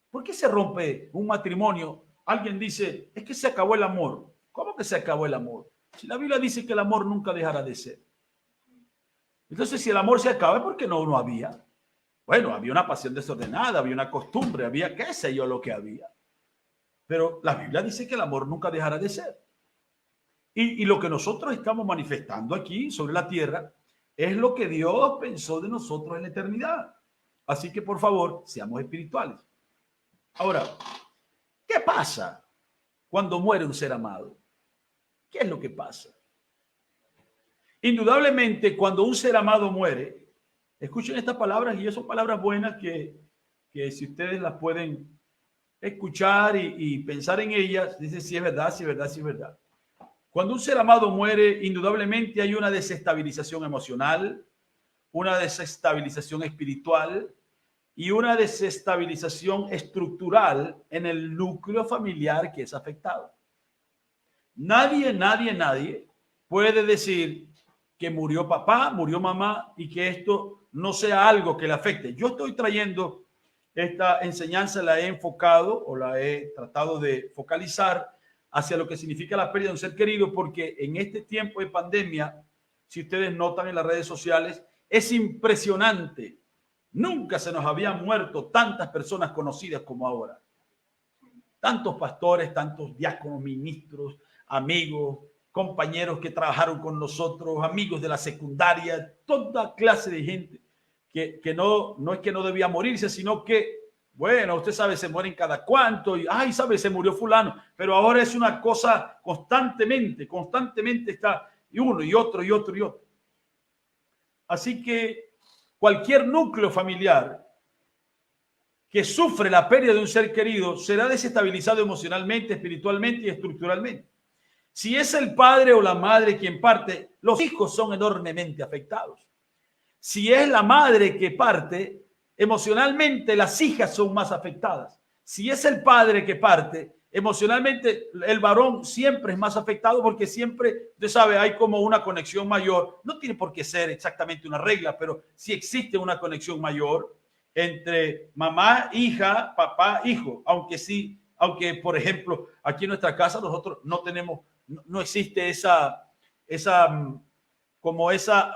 ¿Por qué se rompe un matrimonio? Alguien dice, es que se acabó el amor. ¿Cómo que se acabó el amor? Si la Biblia dice que el amor nunca dejará de ser. Entonces, si el amor se acaba, ¿es porque no había? Bueno, había una pasión desordenada, había una costumbre, había qué sé yo lo que había. Pero la Biblia dice que el amor nunca dejará de ser. Y lo que nosotros estamos manifestando aquí sobre la tierra es lo que Dios pensó de nosotros en la eternidad. Así que, por favor, seamos espirituales. Ahora, ¿qué pasa cuando muere un ser amado? ¿Qué es lo que pasa? Indudablemente, cuando un ser amado muere, escuchen estas palabras, y son palabras buenas que si ustedes las pueden escuchar y pensar en ellas, dicen si es verdad, si es verdad, si es verdad. Cuando un ser amado muere, indudablemente hay una desestabilización emocional, una desestabilización espiritual y una desestabilización estructural en el núcleo familiar que es afectado. Nadie puede decir que murió papá, murió mamá y que esto no sea algo que le afecte. Yo estoy trayendo esta enseñanza, la he enfocado o la he tratado de focalizar hacia lo que significa la pérdida de un ser querido, porque en este tiempo de pandemia, si ustedes notan en las redes sociales, es impresionante. Nunca se nos habían muerto tantas personas conocidas como ahora. Tantos pastores, tantos diáconos, ministros, amigos, compañeros que trabajaron con nosotros, amigos de la secundaria, toda clase de gente que no es que no debía morirse, sino que, bueno, usted sabe, se mueren cada cuánto y, ay, sabe, se murió fulano, pero ahora es una cosa constantemente está y uno y otro y otro y otro. Así que cualquier núcleo familiar que sufre la pérdida de un ser querido será desestabilizado emocionalmente, espiritualmente y estructuralmente. Si es el padre o la madre quien parte, los hijos son enormemente afectados. Si es la madre que parte, emocionalmente las hijas son más afectadas. Si es el padre que parte, emocionalmente el varón siempre es más afectado porque siempre, usted sabe, hay como una conexión mayor. No tiene por qué ser exactamente una regla, pero sí existe una conexión mayor entre mamá, hija, papá, hijo. Aunque por ejemplo, aquí en nuestra casa nosotros no tenemos, no existe esa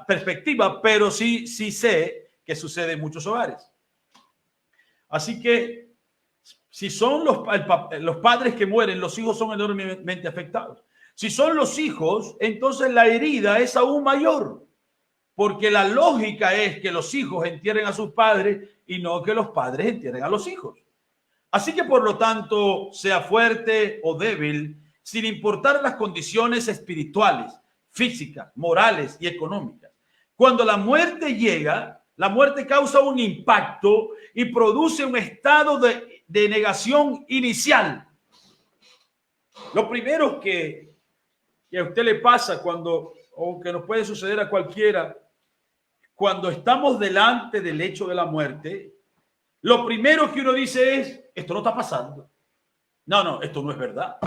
perspectiva, pero sí sé que sucede en muchos hogares. Así que si son los padres que mueren, los hijos son enormemente afectados. Si son los hijos, entonces la herida es aún mayor, porque la lógica es que los hijos entierren a sus padres y no que los padres entierren a los hijos. Así que, por lo tanto, sea fuerte o débil, sin importar las condiciones espirituales, físicas, morales y económicas. Cuando la muerte llega, la muerte causa un impacto y produce un estado de negación inicial. Lo primero que a usted le pasa o que nos puede suceder a cualquiera, cuando estamos delante del hecho de la muerte, lo primero que uno dice es, esto no está pasando. No, esto no es verdad.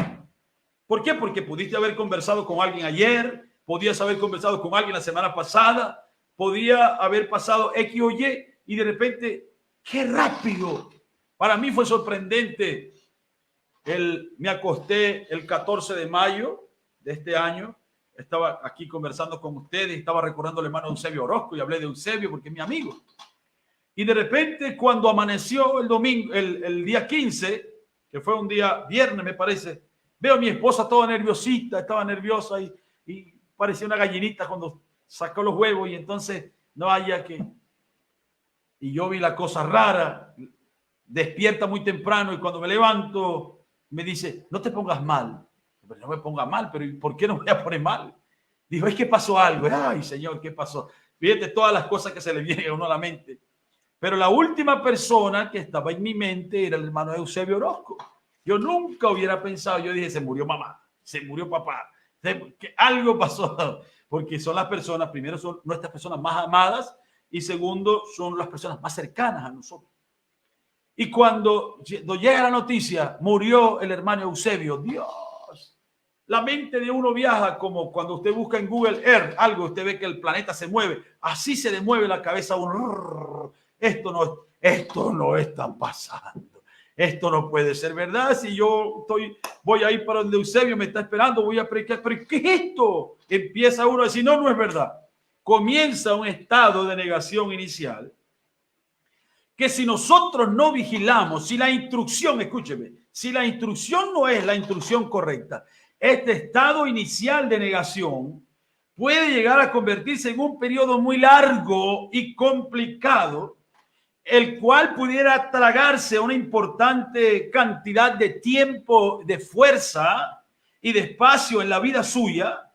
¿Por qué? Porque pudiste haber conversado con alguien ayer, podías haber conversado con alguien la semana pasada, podía haber pasado X o Y y de repente, ¡qué rápido! Para mí fue sorprendente. Me acosté el 14 de mayo de este año. Estaba aquí conversando con ustedes, estaba recordando al hermano Eusebio Orozco y hablé de Eusebio porque es mi amigo. Y de repente, cuando amaneció el domingo, el día 15, que fue un día viernes, me parece. Veo a mi esposa toda nerviosita, estaba nerviosa y parecía una gallinita cuando sacó los huevos y entonces no haya que... Y yo vi la cosa rara, despierta muy temprano y cuando me levanto me dice, no te pongas mal. Pero no me ponga mal, pero ¿por qué no me voy a poner mal? Dijo, es que pasó algo. Ay, Señor, ¿qué pasó? Fíjate todas las cosas que se le vienen a uno a la mente. Pero la última persona que estaba en mi mente era el hermano Eusebio Orozco. Yo nunca hubiera pensado, yo dije, se murió mamá, se murió papá, que algo pasó, porque son las personas, primero son nuestras personas más amadas y segundo son las personas más cercanas a nosotros. Y cuando llega la noticia, murió el hermano Eusebio, Dios, la mente de uno viaja como cuando usted busca en Google Earth algo, usted ve que el planeta se mueve, así se le mueve la cabeza a uno. Esto no está pasando. Esto no puede ser verdad. Si yo voy a ir para donde Eusebio me está esperando, voy a predicar. ¿Pero qué es esto? Empieza uno a decir, no es verdad. Comienza un estado de negación inicial que si nosotros no vigilamos, si la instrucción, escúcheme, si la instrucción no es la instrucción correcta, este estado inicial de negación puede llegar a convertirse en un periodo muy largo y complicado, el cual pudiera tragarse una importante cantidad de tiempo, de fuerza y de espacio en la vida suya,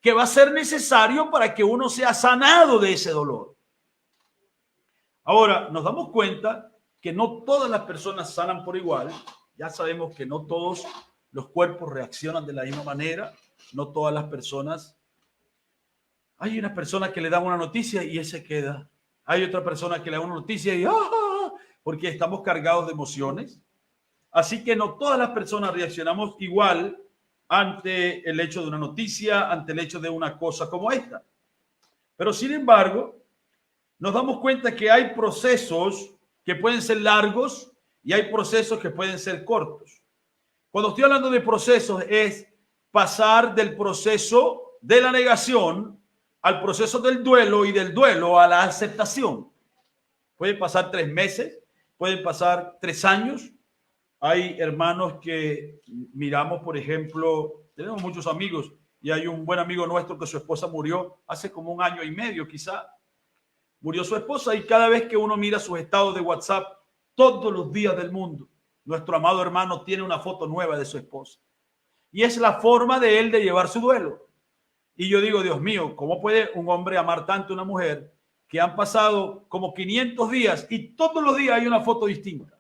que va a ser necesario para que uno sea sanado de ese dolor. Ahora, nos damos cuenta que no todas las personas sanan por igual. Ya sabemos que no todos los cuerpos reaccionan de la misma manera. No todas las personas. Hay una persona que le da una noticia y él se queda. Hay otra persona que le da una noticia y porque estamos cargados de emociones. Así que no todas las personas reaccionamos igual ante el hecho de una noticia, ante el hecho de una cosa como esta. Pero sin embargo, nos damos cuenta que hay procesos que pueden ser largos y hay procesos que pueden ser cortos. Cuando estoy hablando de procesos es pasar del proceso de la negación al proceso del duelo y del duelo a la aceptación. Puede pasar 3 meses, pueden pasar 3 años. Hay hermanos que miramos, por ejemplo, tenemos muchos amigos y hay un buen amigo nuestro que su esposa murió hace como 1 año y medio quizá. Murió su esposa y cada vez que uno mira sus estados de WhatsApp, todos los días del mundo, nuestro amado hermano tiene una foto nueva de su esposa. Y es la forma de él de llevar su duelo. Y yo digo, Dios mío, ¿cómo puede un hombre amar tanto a una mujer que han pasado como 500 días y todos los días hay una foto distinta?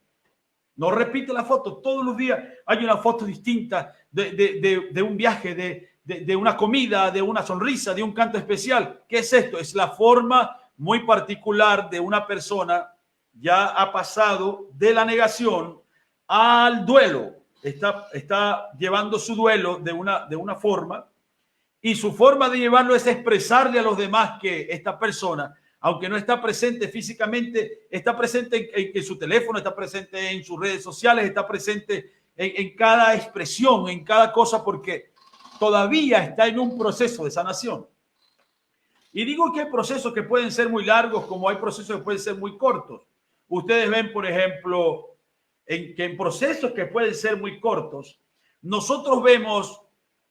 No repite la foto, todos los días hay una foto distinta de un viaje, de una comida, de una sonrisa, de un canto especial. ¿Qué es esto? Es la forma muy particular de una persona ya ha pasado de la negación al duelo. Está llevando su duelo de una forma y su forma de llevarlo es expresarle a los demás que esta persona, aunque no está presente físicamente, está presente en su teléfono, está presente en sus redes sociales, está presente en cada expresión, en cada cosa, porque todavía está en un proceso de sanación. Y digo que hay procesos que pueden ser muy largos, como hay procesos que pueden ser muy cortos. Ustedes ven, por ejemplo, que en procesos que pueden ser muy cortos, nosotros vemos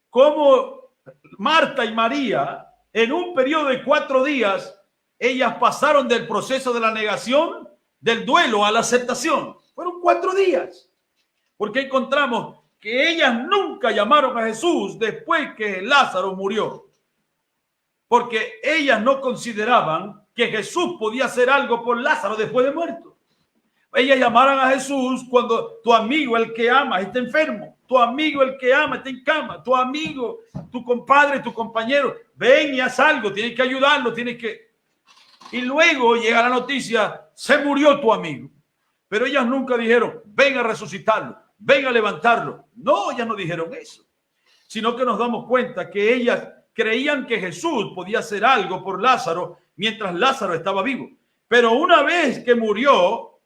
cómo Marta y María, en un periodo de 4 días, ellas pasaron del proceso de la negación, del duelo a la aceptación. Fueron 4 días. Porque encontramos que ellas nunca llamaron a Jesús después que Lázaro murió. Porque ellas no consideraban que Jesús podía hacer algo por Lázaro después de muerto. Ellas llamaron a Jesús cuando tu amigo, el que ama, está enfermo. Tu amigo, el que ama, está en cama. Tu amigo, tu compadre, tu compañero, ven y haz algo. Tienes que ayudarlo, tienes que... Y luego llega la noticia, se murió tu amigo. Pero ellas nunca dijeron, ven a resucitarlo, ven a levantarlo. No, ellas no dijeron eso. Sino que nos damos cuenta que ellas creían que Jesús podía hacer algo por Lázaro mientras Lázaro estaba vivo. Pero una vez que murió,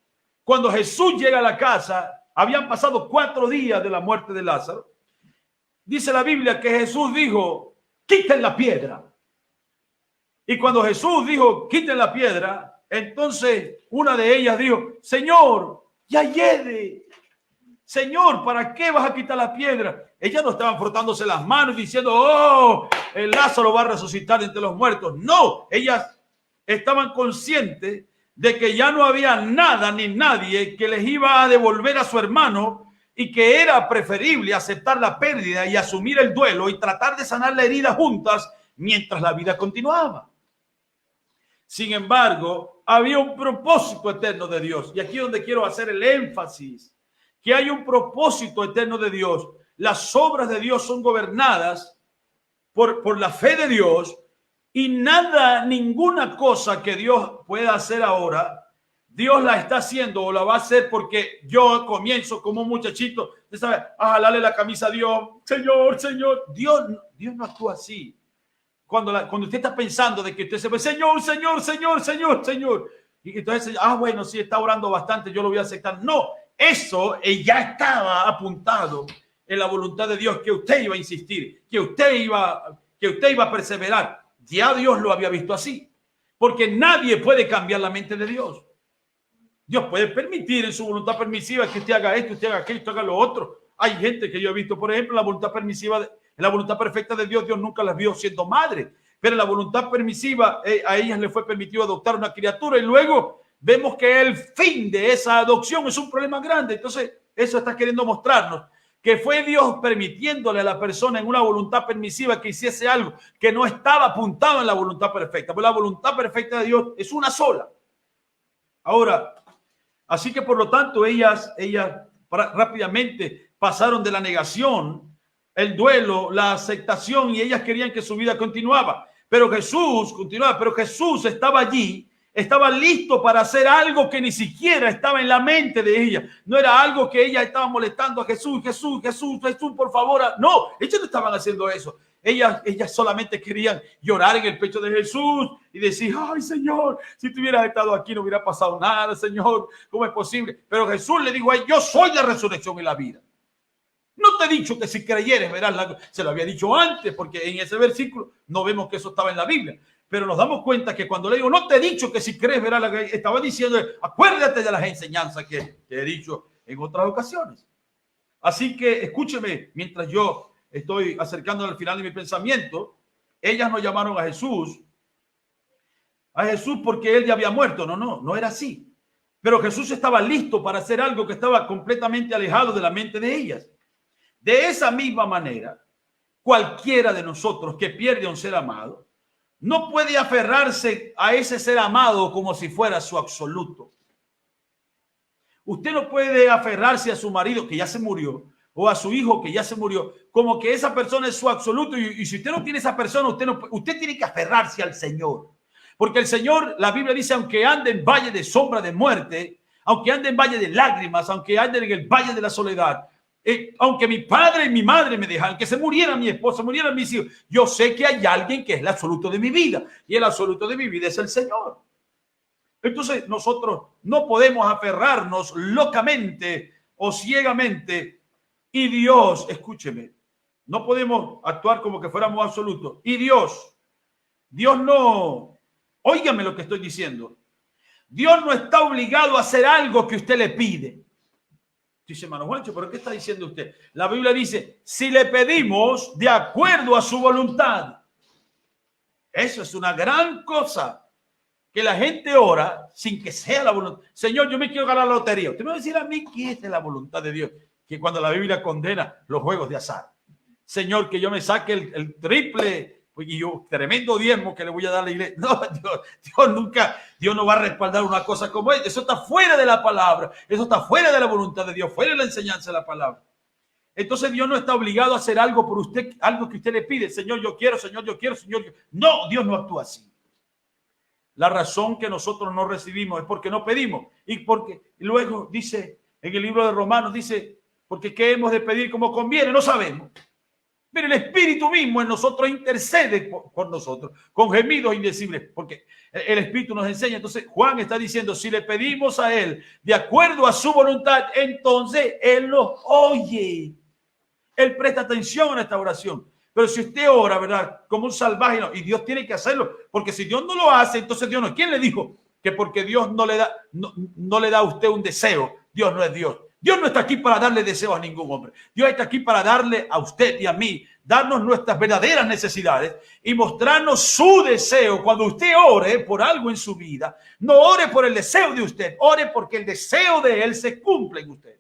cuando Jesús llega a la casa, habían pasado 4 días de la muerte de Lázaro. Dice la Biblia que Jesús dijo, quiten la piedra. Y cuando Jesús dijo, quiten la piedra, entonces una de ellas dijo, Señor, ya hiede. Señor, ¿para qué vas a quitar la piedra? Ellas no estaban frotándose las manos diciendo, oh, el Lázaro va a resucitar entre los muertos. No, ellas estaban conscientes de que ya no había nada ni nadie que les iba a devolver a su hermano y que era preferible aceptar la pérdida y asumir el duelo y tratar de sanar la herida juntas mientras la vida continuaba. Sin embargo, había un propósito eterno de Dios. Y aquí es donde quiero hacer el énfasis, que hay un propósito eterno de Dios. Las obras de Dios son gobernadas por la fe de Dios, y nada, ninguna cosa que Dios pueda hacer ahora, Dios la está haciendo o la va a hacer porque yo comienzo como un muchachito, ¿sabe? A jalarle la camisa a Dios. Señor, Señor. Dios no actúa así. Cuando usted está pensando de que usted se ve, Señor, Señor, Señor, Señor, Señor. Y entonces, bueno, sí, está orando bastante, yo lo voy a aceptar. No, eso ya estaba apuntado en la voluntad de Dios, que usted iba a insistir, que usted iba a perseverar. Ya Dios lo había visto así, porque nadie puede cambiar la mente de Dios. Dios puede permitir en su voluntad permisiva que usted haga esto, usted haga aquello, usted haga lo otro. Hay gente que yo he visto, por ejemplo, la voluntad permisiva, en la voluntad perfecta de Dios, Dios nunca las vio siendo madre, pero en la voluntad permisiva a ellas le fue permitido adoptar una criatura, y luego vemos que el fin de esa adopción es un problema grande. Entonces, eso está queriendo mostrarnos que fue Dios permitiéndole a la persona en una voluntad permisiva que hiciese algo que no estaba apuntado en la voluntad perfecta. Pero la voluntad perfecta de Dios es una sola. Ahora, así que por lo tanto ellas rápidamente pasaron de la negación, el duelo, la aceptación, y ellas querían que su vida continuaba. Pero Jesús estaba allí, estaba listo para hacer algo que ni siquiera estaba en la mente de ella. No era algo que ella estaba molestando a Jesús, por favor. No, ellos no estaban haciendo eso. Ellas solamente querían llorar en el pecho de Jesús y decir, ay, Señor, si tú hubieras estado aquí no hubiera pasado nada, Señor, ¿cómo es posible? Pero Jesús le dijo a ella, yo soy la resurrección y la vida. No te he dicho que si creyeres verás se lo había dicho antes, porque en ese versículo no vemos que eso estaba en la Biblia. Pero nos damos cuenta que cuando le digo, no te he dicho que si crees verás, estaba diciendo, acuérdate de las enseñanzas que he dicho en otras ocasiones. Así que escúcheme, mientras yo estoy acercando al final de mi pensamiento, ellas no llamaron a Jesús porque él ya había muerto. No era así. Pero Jesús estaba listo para hacer algo que estaba completamente alejado de la mente de ellas. De esa misma manera, cualquiera de nosotros que pierde a un ser amado no puede aferrarse a ese ser amado como si fuera su absoluto. Usted no puede aferrarse a su marido que ya se murió o a su hijo que ya se murió como que esa persona es su absoluto. Y si usted no tiene esa persona, usted tiene que aferrarse al Señor. Porque el Señor, la Biblia dice, aunque ande en valle de sombra de muerte, aunque ande en valle de lágrimas, aunque ande en el valle de la soledad, aunque mi padre y mi madre me dejan, que se muriera mi esposa, murieran mis hijos, yo sé que hay alguien que es el absoluto de mi vida, y el absoluto de mi vida es el Señor. Entonces nosotros no podemos aferrarnos locamente o ciegamente, y Dios, escúcheme, no podemos actuar como que fuéramos absolutos. Y Dios no, óigame lo que estoy diciendo, Dios no está obligado a hacer algo que usted le pide. Dice, hermano Juancho, ¿pero qué está diciendo usted? La Biblia dice, si le pedimos de acuerdo a su voluntad. Eso es una gran cosa, que la gente ora sin que sea la voluntad. Señor, yo me quiero ganar la lotería. Usted me va a decir a mí que esta es la voluntad de Dios, que cuando la Biblia condena los juegos de azar. Señor, que yo me saque el triple y yo tremendo diezmo que le voy a dar a la iglesia. No, Dios no va a respaldar una cosa como esta. Eso está fuera de la palabra. Eso está fuera de la voluntad de Dios, fuera de la enseñanza de la palabra. Entonces Dios no está obligado a hacer algo por usted, algo que usted le pide. Señor, yo quiero, Señor, yo quiero, Señor. No, Dios no actúa así. La razón que nosotros no recibimos es porque no pedimos. Y luego dice en el libro de Romanos, dice, porque ¿qué hemos de pedir como conviene? No sabemos. Pero el Espíritu mismo en nosotros intercede por nosotros con gemidos indecibles, porque el Espíritu nos enseña. Entonces Juan está diciendo, si le pedimos a Él de acuerdo a su voluntad, entonces Él nos oye. Él presta atención a esta oración. Pero si usted ora, ¿verdad?, como un salvaje, no, y Dios tiene que hacerlo, porque si Dios no lo hace, entonces Dios no. ¿Quién le dijo que porque Dios no le da a usted un deseo, Dios no es Dios? Dios no está aquí para darle deseos a ningún hombre. Dios está aquí para darle a usted y a mí, darnos nuestras verdaderas necesidades y mostrarnos su deseo. Cuando usted ore por algo en su vida, no ore por el deseo de usted, ore porque el deseo de Él se cumple en usted.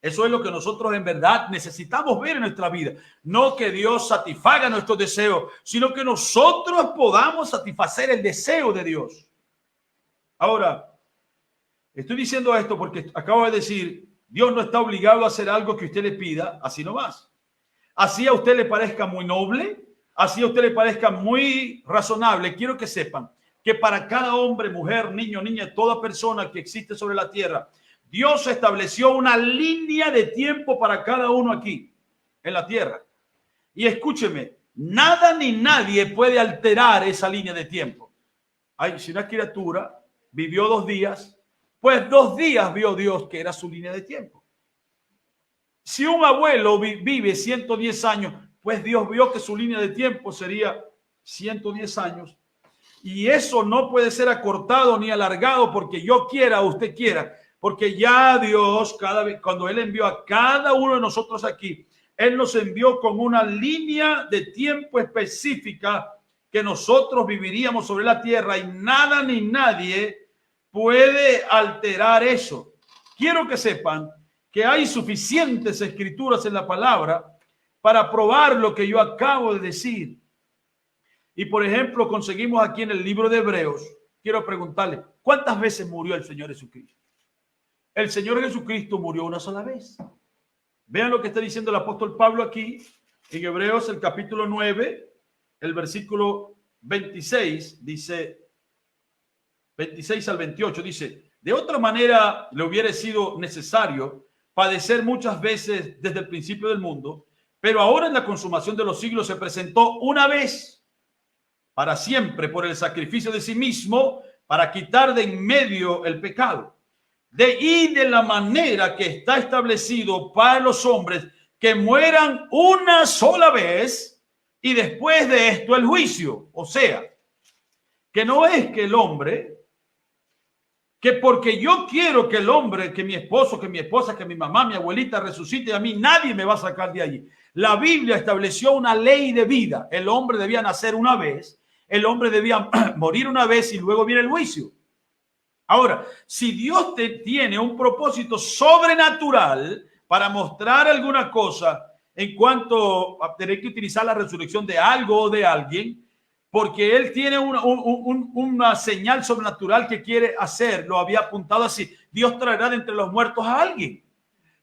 Eso es lo que nosotros en verdad necesitamos ver en nuestra vida. No que Dios satisfaga nuestros deseos, sino que nosotros podamos satisfacer el deseo de Dios. Ahora, estoy diciendo esto porque acabo de decir, Dios no está obligado a hacer algo que usted le pida, así nomás. Así a usted le parezca muy noble, así a usted le parezca muy razonable. Quiero que sepan que para cada hombre, mujer, niño, niña, toda persona que existe sobre la tierra, Dios estableció una línea de tiempo para cada uno aquí en la tierra. Y escúcheme, nada ni nadie puede alterar esa línea de tiempo. Ay, si una criatura vivió 2 días, pues 2 días vio Dios que era su línea de tiempo. Si un abuelo vive 110 años, pues Dios vio que su línea de tiempo sería 110 años. Y eso no puede ser acortado ni alargado porque yo quiera o usted quiera. Porque ya Dios, cada vez, cuando Él envió a cada uno de nosotros aquí, Él nos envió con una línea de tiempo específica que nosotros viviríamos sobre la tierra y nada ni nadie puede alterar eso. Quiero que sepan que hay suficientes escrituras en la palabra para probar lo que yo acabo de decir. Y por ejemplo, conseguimos aquí en el libro de Hebreos, quiero preguntarle, ¿cuántas veces murió el Señor Jesucristo? El Señor Jesucristo murió una sola vez. Vean lo que está diciendo el apóstol Pablo aquí en Hebreos, el capítulo 9, el versículo 26, dice, 26 al 28, dice, de otra manera le hubiera sido necesario padecer muchas veces desde el principio del mundo, pero ahora en la consumación de los siglos se presentó una vez para siempre por el sacrificio de sí mismo para quitar de en medio el pecado. De la manera que está establecido para los hombres que mueran una sola vez y después de esto el juicio. O sea, que no es que el hombre, que porque yo quiero que el hombre, que mi esposo, que mi esposa, que mi mamá, mi abuelita resucite, a mí nadie me va a sacar de allí. La Biblia estableció una ley de vida. El hombre debía nacer una vez, el hombre debía morir una vez y luego viene el juicio. Ahora, si Dios tiene un propósito sobrenatural para mostrar alguna cosa en cuanto a tener que utilizar la resurrección de algo o de alguien, porque Él tiene una señal sobrenatural que quiere hacer, lo había apuntado así, Dios traerá de entre los muertos a alguien.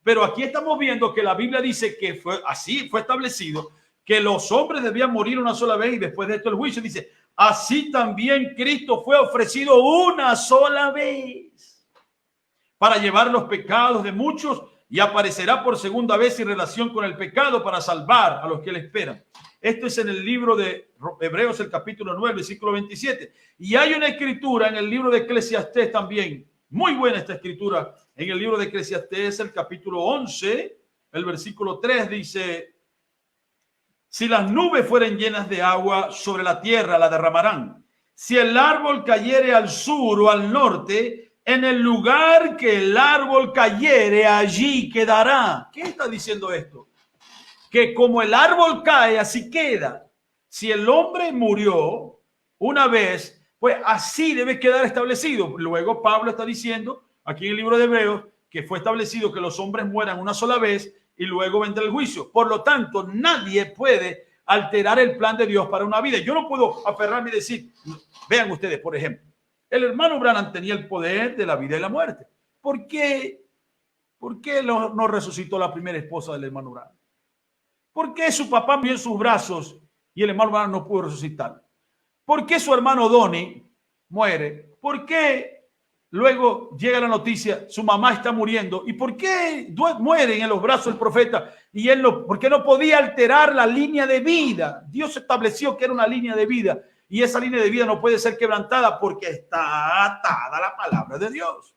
Pero aquí estamos viendo que la Biblia dice que fue así, fue establecido, que los hombres debían morir una sola vez y después de esto el juicio. Dice, así también Cristo fue ofrecido una sola vez para llevar los pecados de muchos y aparecerá por segunda vez en relación con el pecado para salvar a los que le esperan. Esto es en el libro de Hebreos, el capítulo 9, versículo 27. Y hay una escritura en el libro de Eclesiastés también. Muy buena esta escritura. En el libro de Eclesiastés, el capítulo 11, el versículo 3 dice, si las nubes fueren llenas de agua, sobre la tierra la derramarán. Si el árbol cayere al sur o al norte, en el lugar que el árbol cayere, allí quedará. ¿Qué está diciendo esto? Que como el árbol cae, así queda. Si el hombre murió una vez, pues así debe quedar establecido. Luego Pablo está diciendo, aquí en el libro de Hebreos, que fue establecido que los hombres mueran una sola vez y luego vendrá el juicio. Por lo tanto, nadie puede alterar el plan de Dios para una vida. Yo no puedo aferrarme y decir, vean ustedes, por ejemplo, el hermano Branham tenía el poder de la vida y la muerte. ¿Por qué no resucitó la primera esposa del hermano Branham? ¿Por qué su papá murió en sus brazos y el hermano Branham no pudo resucitar? ¿Por qué su hermano Donnie muere? ¿Por qué luego llega la noticia, su mamá está muriendo? ¿Y por qué mueren en los brazos del profeta? Y él no, ¿por qué no podía alterar la línea de vida? Dios estableció que era una línea de vida y esa línea de vida no puede ser quebrantada porque está atada a la palabra de Dios.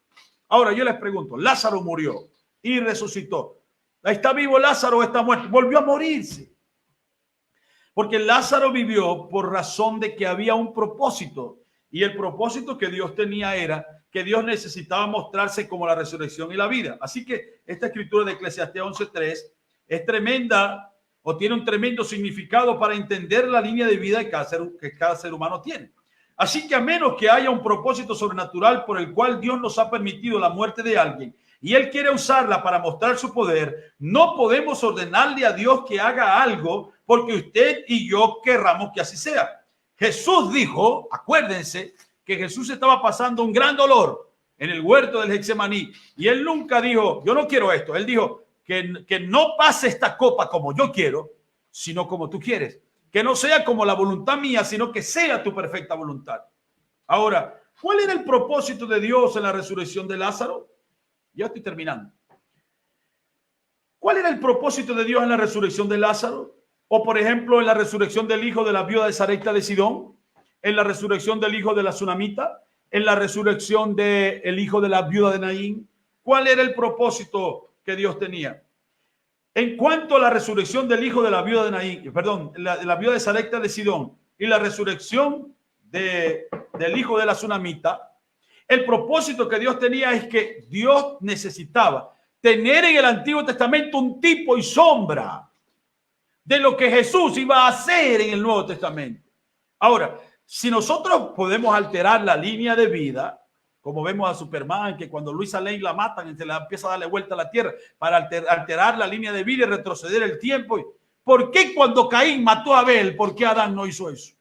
Ahora yo les pregunto, Lázaro murió y resucitó. ¿Está vivo Lázaro o está muerto? Volvió a morirse. Porque Lázaro vivió por razón de que había un propósito. Y el propósito que Dios tenía era que Dios necesitaba mostrarse como la resurrección y la vida. Así que esta escritura de Eclesiastés 11:3 es tremenda, o tiene un tremendo significado para entender la línea de vida que cada ser humano tiene. Así que a menos que haya un propósito sobrenatural por el cual Dios nos ha permitido la muerte de alguien y Él quiere usarla para mostrar su poder, no podemos ordenarle a Dios que haga algo porque usted y yo querramos que así sea. Jesús dijo, acuérdense, que Jesús estaba pasando un gran dolor en el huerto del Getsemaní y Él nunca dijo, yo no quiero esto. Él dijo que no pase esta copa como yo quiero, sino como tú quieres. Que no sea como la voluntad mía, sino que sea tu perfecta voluntad. Ahora, ¿cuál era el propósito de Dios en la resurrección de Lázaro? Ya estoy terminando. ¿Cuál era el propósito de Dios en la resurrección de Lázaro? O, por ejemplo, en la resurrección del hijo de la viuda de Sarepta de Sidón, en la resurrección del hijo de la Sunamita, en la resurrección del hijo de la viuda de Naín. ¿Cuál era el propósito que Dios tenía? En cuanto a la resurrección del hijo de la viuda de Naín, perdón, la viuda de Sarepta de Sidón y la resurrección del hijo de la Sunamita, el propósito que Dios tenía es que Dios necesitaba tener en el Antiguo Testamento un tipo y sombra de lo que Jesús iba a hacer en el Nuevo Testamento. Ahora, si nosotros podemos alterar la línea de vida, como vemos a Superman, que cuando Luisa Lane la matan, se le empieza a darle vuelta a la tierra para alterar la línea de vida y retroceder el tiempo. ¿Por qué cuando Caín mató a Abel, por qué Adán no hizo eso?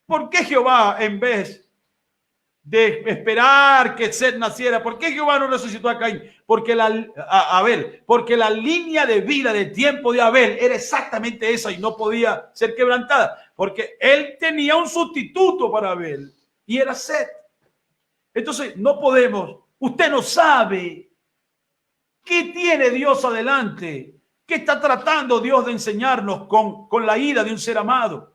¿Por qué Jehová, en vez de esperar que Seth naciera, por qué Jehová no resucitó a Caín? A Abel, porque la línea de vida del tiempo de Abel era exactamente esa y no podía ser quebrantada, porque él tenía un sustituto para Abel y era Seth. Entonces no podemos, usted no sabe qué tiene Dios adelante, qué está tratando Dios de enseñarnos con la ira de un ser amado.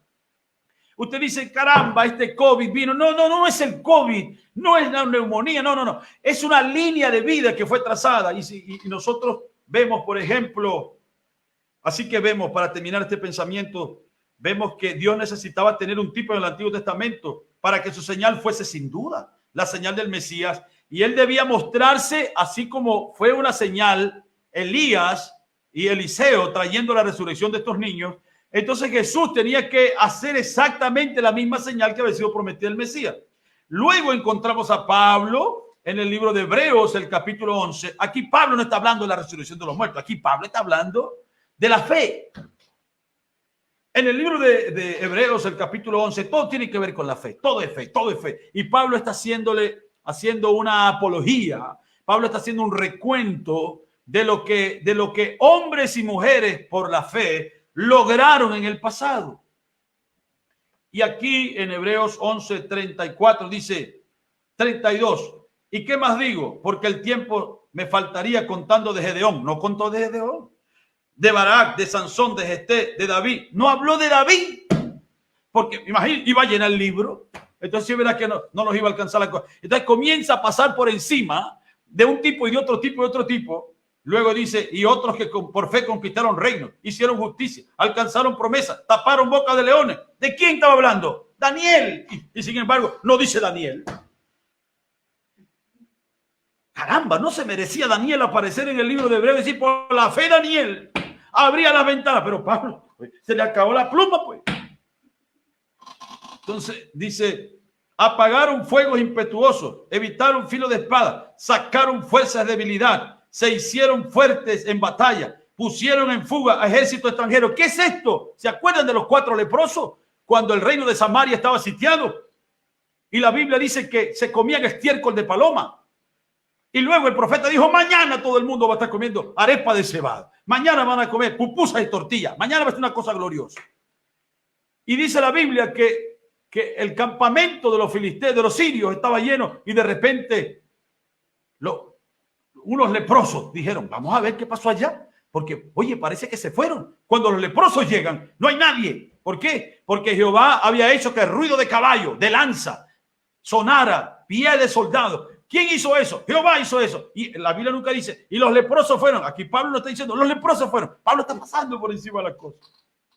Usted dice, caramba, este COVID vino. No es el COVID, no es la neumonía, no. Es una línea de vida que fue trazada. Y nosotros vemos, por ejemplo, así que vemos, para terminar este pensamiento, vemos que Dios necesitaba tener un tipo en el Antiguo Testamento para que su señal fuese sin duda la señal del Mesías. Y él debía mostrarse así como fue una señal Elías y Eliseo trayendo la resurrección de estos niños. Entonces Jesús tenía que hacer exactamente la misma señal que había sido prometida el Mesías. Luego encontramos a Pablo en el libro de Hebreos, el capítulo 11. Aquí Pablo no está hablando de la resurrección de los muertos. Aquí Pablo está hablando de la fe. En el libro de Hebreos, el capítulo 11, todo tiene que ver con la fe. Todo es fe, todo es fe. Y Pablo está haciendo una apología. Pablo está haciendo un recuento de lo que hombres y mujeres por la fe lograron en el pasado. Y aquí en Hebreos 11:34 dice 32. ¿Y qué más digo? Porque el tiempo me faltaría contando de Gedeón. No contó de Gedeón. De Barak, de Sansón, de Jefté, de David. No habló de David. Porque imagínate, iba a llenar el libro. Entonces sí, verá que no los iba a alcanzar la cosa. Entonces comienza a pasar por encima de un tipo y de otro tipo y otro tipo. Luego dice, y otros que por fe conquistaron reinos, hicieron justicia, alcanzaron promesas, taparon boca de leones. ¿De quién estaba hablando? Daniel. Y sin embargo, no dice Daniel. Caramba, no se merecía Daniel aparecer en el libro de Hebreos y decir, por la fe Daniel abría las ventanas. Pero Pablo, pues, se le acabó la pluma, pues. Entonces dice, apagaron fuegos impetuosos, evitaron filo de espada, sacaron fuerzas de debilidad, se hicieron fuertes en batalla, pusieron en fuga a ejército extranjero. ¿Qué es esto? ¿Se acuerdan de los 4 leprosos cuando el reino de Samaria estaba sitiado? Y la Biblia dice que se comían estiércol de paloma. Y luego el profeta dijo, mañana todo el mundo va a estar comiendo arepa de cebada. Mañana van a comer pupusas y tortillas. Mañana va a ser una cosa gloriosa. Y dice la Biblia que el campamento de los filisteos, de los sirios, estaba lleno y de repente unos leprosos dijeron, vamos a ver qué pasó allá, porque, oye, parece que se fueron. Cuando los leprosos llegan, no hay nadie. ¿Por qué? Porque Jehová había hecho que el ruido de caballo, de lanza, sonara, pie de soldado. ¿Quién hizo eso? Jehová hizo eso. Y la Biblia nunca dice, y los leprosos fueron. Aquí Pablo no está diciendo, los leprosos fueron. Pablo está pasando por encima de las cosas.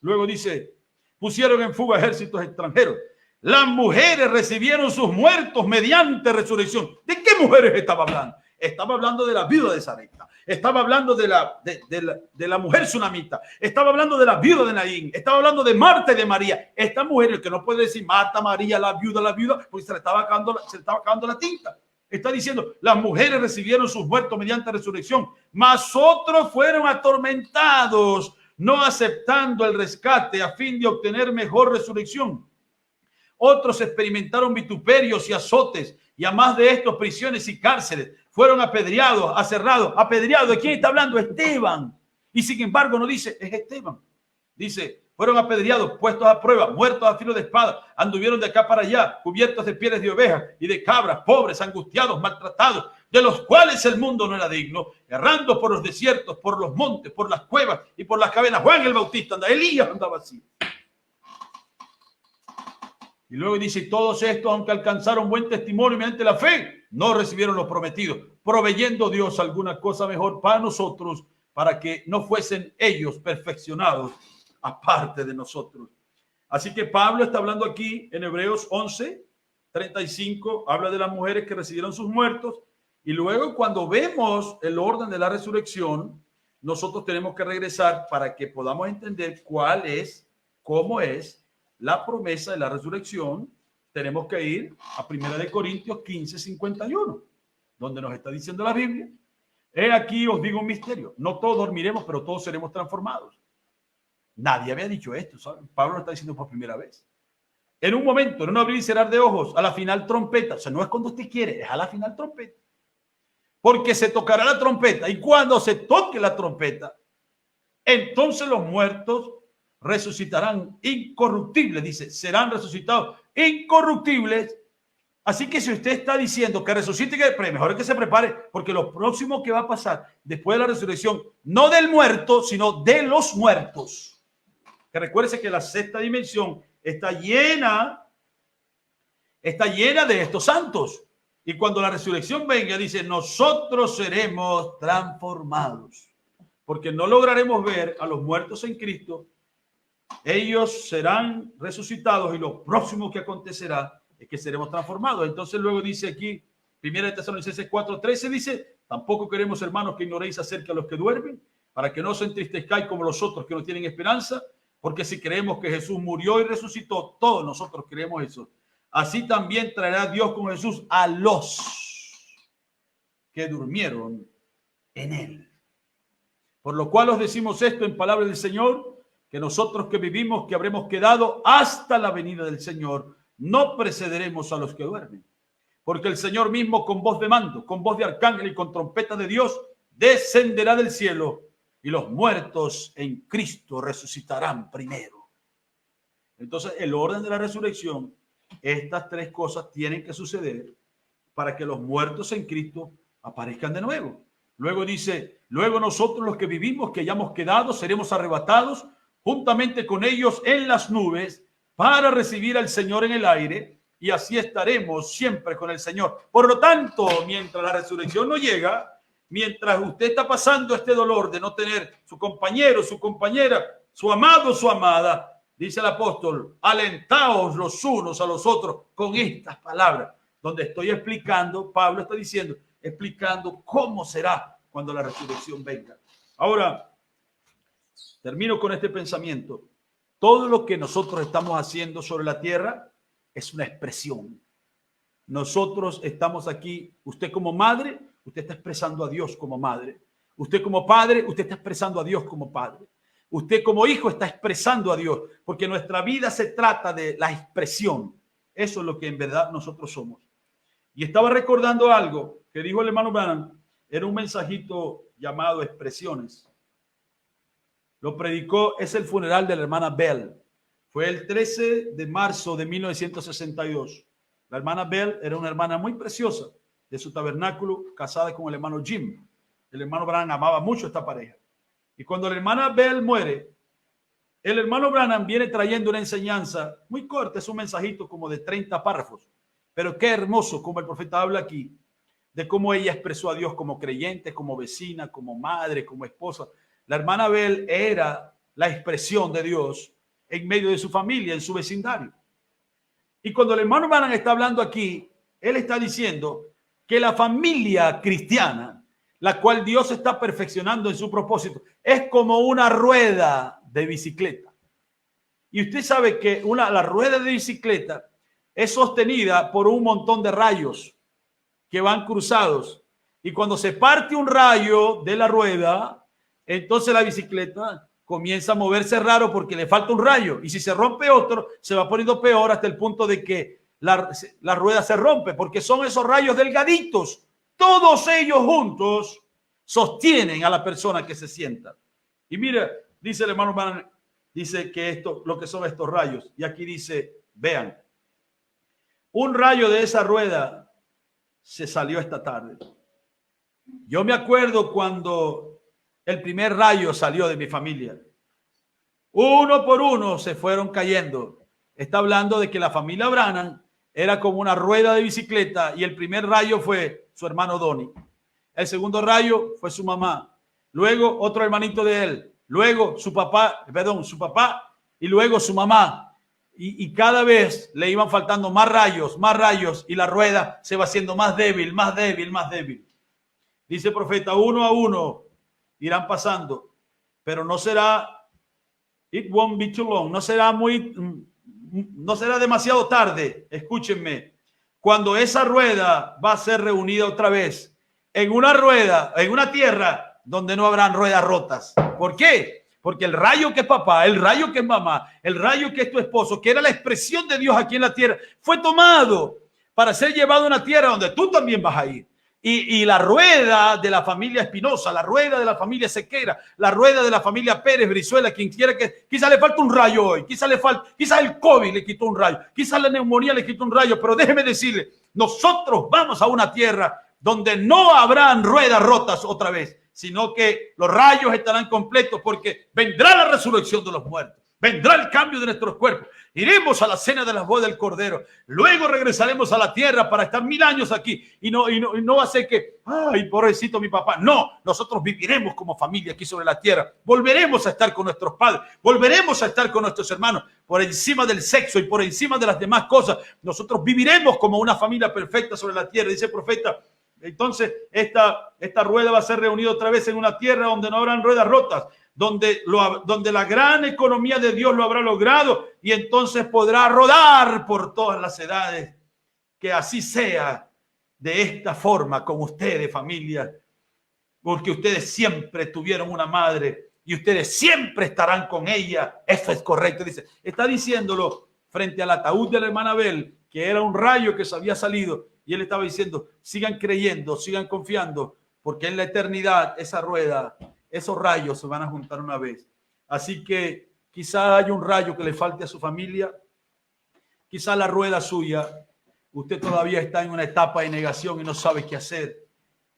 Luego dice, pusieron en fuga ejércitos extranjeros. las mujeres recibieron sus muertos mediante resurrección. ¿De qué mujeres estaba hablando? Estaba hablando de la viuda de Sarepta. Estaba hablando de la mujer sunamita. Estaba hablando de la viuda de Naín. Estaba hablando de Marta y de María. Esta mujer, el que no puede decir Marta, María, la viuda, pues se le estaba acabando la tinta. Está diciendo, las mujeres recibieron sus muertos mediante resurrección, mas otros fueron atormentados, no aceptando el rescate a fin de obtener mejor resurrección. Otros experimentaron vituperios y azotes, y a más de estos, prisiones y cárceles. Fueron apedreados, aserrados, apedreados. ¿De quién está hablando? Esteban. Y sin embargo no dice, es Esteban. Dice, fueron apedreados, puestos a prueba, muertos a filo de espada, anduvieron de acá para allá, cubiertos de pieles de ovejas y de cabras, pobres, angustiados, maltratados, de los cuales el mundo no era digno, errando por los desiertos, por los montes, por las cuevas y por las cavernas. Juan el Bautista andaba, Elías andaba así. Y luego dice, todos estos, aunque alcanzaron buen testimonio mediante la fe, no recibieron lo prometido, proveyendo Dios alguna cosa mejor para nosotros, para que no fuesen ellos perfeccionados aparte de nosotros. Así que Pablo está hablando aquí en Hebreos 11:35, habla de las mujeres que recibieron sus muertos, y luego cuando vemos el orden de la resurrección, nosotros tenemos que regresar para que podamos entender cómo es la promesa de la resurrección. Tenemos que ir a 1 Corintios 15:51, donde nos está diciendo la Biblia, he aquí os digo un misterio, no todos dormiremos, pero todos seremos transformados. Nadie había dicho esto, ¿saben? Pablo lo está diciendo por primera vez. En un momento, en un abrir y cerrar de ojos, a la final trompeta, o sea, no es cuando usted quiere, es a la final trompeta. Porque se tocará la trompeta, y cuando se toque la trompeta, entonces los muertos resucitarán incorruptibles, dice, serán resucitados incorruptibles. Así que si usted está diciendo que resucite, mejor es que se prepare, porque lo próximo que va a pasar después de la resurrección, no del muerto, sino de los muertos. Que recuerde que la sexta dimensión está llena de estos santos. Y cuando la resurrección venga, dice, nosotros seremos transformados, porque no lograremos ver a los muertos en Cristo. Ellos serán resucitados y lo próximo que acontecerá es que seremos transformados. Entonces luego dice aquí, 1 Tesalonicenses 4:13, dice, tampoco queremos, hermanos, que ignoréis acerca de los que duermen, para que no os entristezcáis como los otros que no tienen esperanza, porque si creemos que Jesús murió y resucitó, todos nosotros creemos eso. Así también traerá Dios con Jesús a los que durmieron en él. Por lo cual os decimos esto en palabra del Señor, que nosotros que vivimos, que habremos quedado hasta la venida del Señor, no precederemos a los que duermen. Porque el Señor mismo, con voz de mando, con voz de arcángel y con trompeta de Dios, descenderá del cielo, y los muertos en Cristo resucitarán primero. Entonces, el orden de la resurrección, estas tres cosas tienen que suceder para que los muertos en Cristo aparezcan de nuevo. Luego dice, luego nosotros los que vivimos, que hayamos quedado, seremos arrebatados juntamente con ellos en las nubes para recibir al Señor en el aire, y así estaremos siempre con el Señor. Por lo tanto, mientras la resurrección no llega, mientras usted está pasando este dolor de no tener su compañero, su compañera, su amado, su amada, dice el apóstol, alentaos los unos a los otros con estas palabras, donde estoy explicando, Pablo está diciendo, explicando cómo será cuando la resurrección venga. Ahora, termino con este pensamiento. Todo lo que nosotros estamos haciendo sobre la tierra es una expresión. Nosotros estamos aquí, usted como madre, usted está expresando a Dios como madre. Usted como padre, usted está expresando a Dios como padre. Usted como hijo está expresando a Dios, porque nuestra vida se trata de la expresión. Eso es lo que en verdad nosotros somos. Y estaba recordando algo que dijo el hermano Branham en un mensajito llamado Expresiones. Lo predicó, es el funeral de la hermana Bell. Fue el 13 de marzo de 1962. La hermana Bell era una hermana muy preciosa de su tabernáculo, casada con el hermano Jim. El hermano Branham amaba mucho a esta pareja. Y cuando la hermana Bell muere, el hermano Branham viene trayendo una enseñanza muy corta, es un mensajito como de 30 párrafos. Pero qué hermoso como el profeta habla aquí, de cómo ella expresó a Dios como creyente, como vecina, como madre, como esposa. La hermana Bell era la expresión de Dios en medio de su familia, en su vecindario. Y cuando el hermano Branham está hablando aquí, él está diciendo que la familia cristiana, la cual Dios está perfeccionando en su propósito, es como una rueda de bicicleta. Y usted sabe que la rueda de bicicleta es sostenida por un montón de rayos que van cruzados. Y cuando se parte un rayo de la rueda, entonces la bicicleta comienza a moverse raro porque le falta un rayo. Y si se rompe otro, se va poniendo peor hasta el punto de que la rueda se rompe, porque son esos rayos delgaditos. Todos ellos juntos sostienen a la persona que se sienta. Y mira, dice el hermano Branham, dice que esto, lo que son estos rayos. Y aquí dice, vean, un rayo de esa rueda se salió esta tarde. Yo me acuerdo cuando el primer rayo salió de mi familia. Uno por uno se fueron cayendo. Está hablando de que la familia Branham era como una rueda de bicicleta y el primer rayo fue su hermano Donnie. El segundo rayo fue su mamá. Luego otro hermanito de él. Luego su papá y luego su mamá. Y cada vez le iban faltando más rayos y la rueda se va haciendo más débil, más débil, más débil. Dice el profeta, uno a uno irán pasando, pero no será, it won't be too long, no será demasiado tarde. Escúchenme, cuando esa rueda va a ser reunida otra vez en una rueda, en una tierra donde no habrán ruedas rotas. ¿Por qué? Porque el rayo que es papá, el rayo que es mamá, el rayo que es tu esposo, que era la expresión de Dios aquí en la tierra, fue tomado para ser llevado a una tierra donde tú también vas a ir. Y la rueda de la familia Espinosa, la rueda de la familia Sequera, la rueda de la familia Pérez, Brizuela, quien quiera que, quizás le falta un rayo hoy, quizás el COVID le quitó un rayo, quizás la neumonía le quitó un rayo, pero déjeme decirle, nosotros vamos a una tierra donde no habrán ruedas rotas otra vez, sino que los rayos estarán completos porque vendrá la resurrección de los muertos, vendrá el cambio de nuestros cuerpos, iremos a la cena de las bodas del Cordero, luego regresaremos a la tierra para estar 1000 años aquí y no va a ser que, ay, pobrecito mi papá, no, nosotros viviremos como familia aquí sobre la tierra, volveremos a estar con nuestros padres, volveremos a estar con nuestros hermanos, por encima del sexo y por encima de las demás cosas, nosotros viviremos como una familia perfecta sobre la tierra, dice el profeta. Entonces, esta rueda va a ser reunida otra vez en una tierra donde no habrán ruedas rotas, donde la gran economía de Dios lo habrá logrado y entonces podrá rodar por todas las edades. Que así sea de esta forma con ustedes, familia, porque ustedes siempre tuvieron una madre y ustedes siempre estarán con ella. Eso es correcto, dice. Está diciéndolo frente al ataúd de la hermana Abel, que era un rayo que se había salido. Y él estaba diciendo, sigan creyendo, sigan confiando, porque en la eternidad esa rueda, esos rayos se van a juntar una vez. Así que quizá haya un rayo que le falte a su familia, quizá la rueda suya, usted todavía está en una etapa de negación y no sabe qué hacer.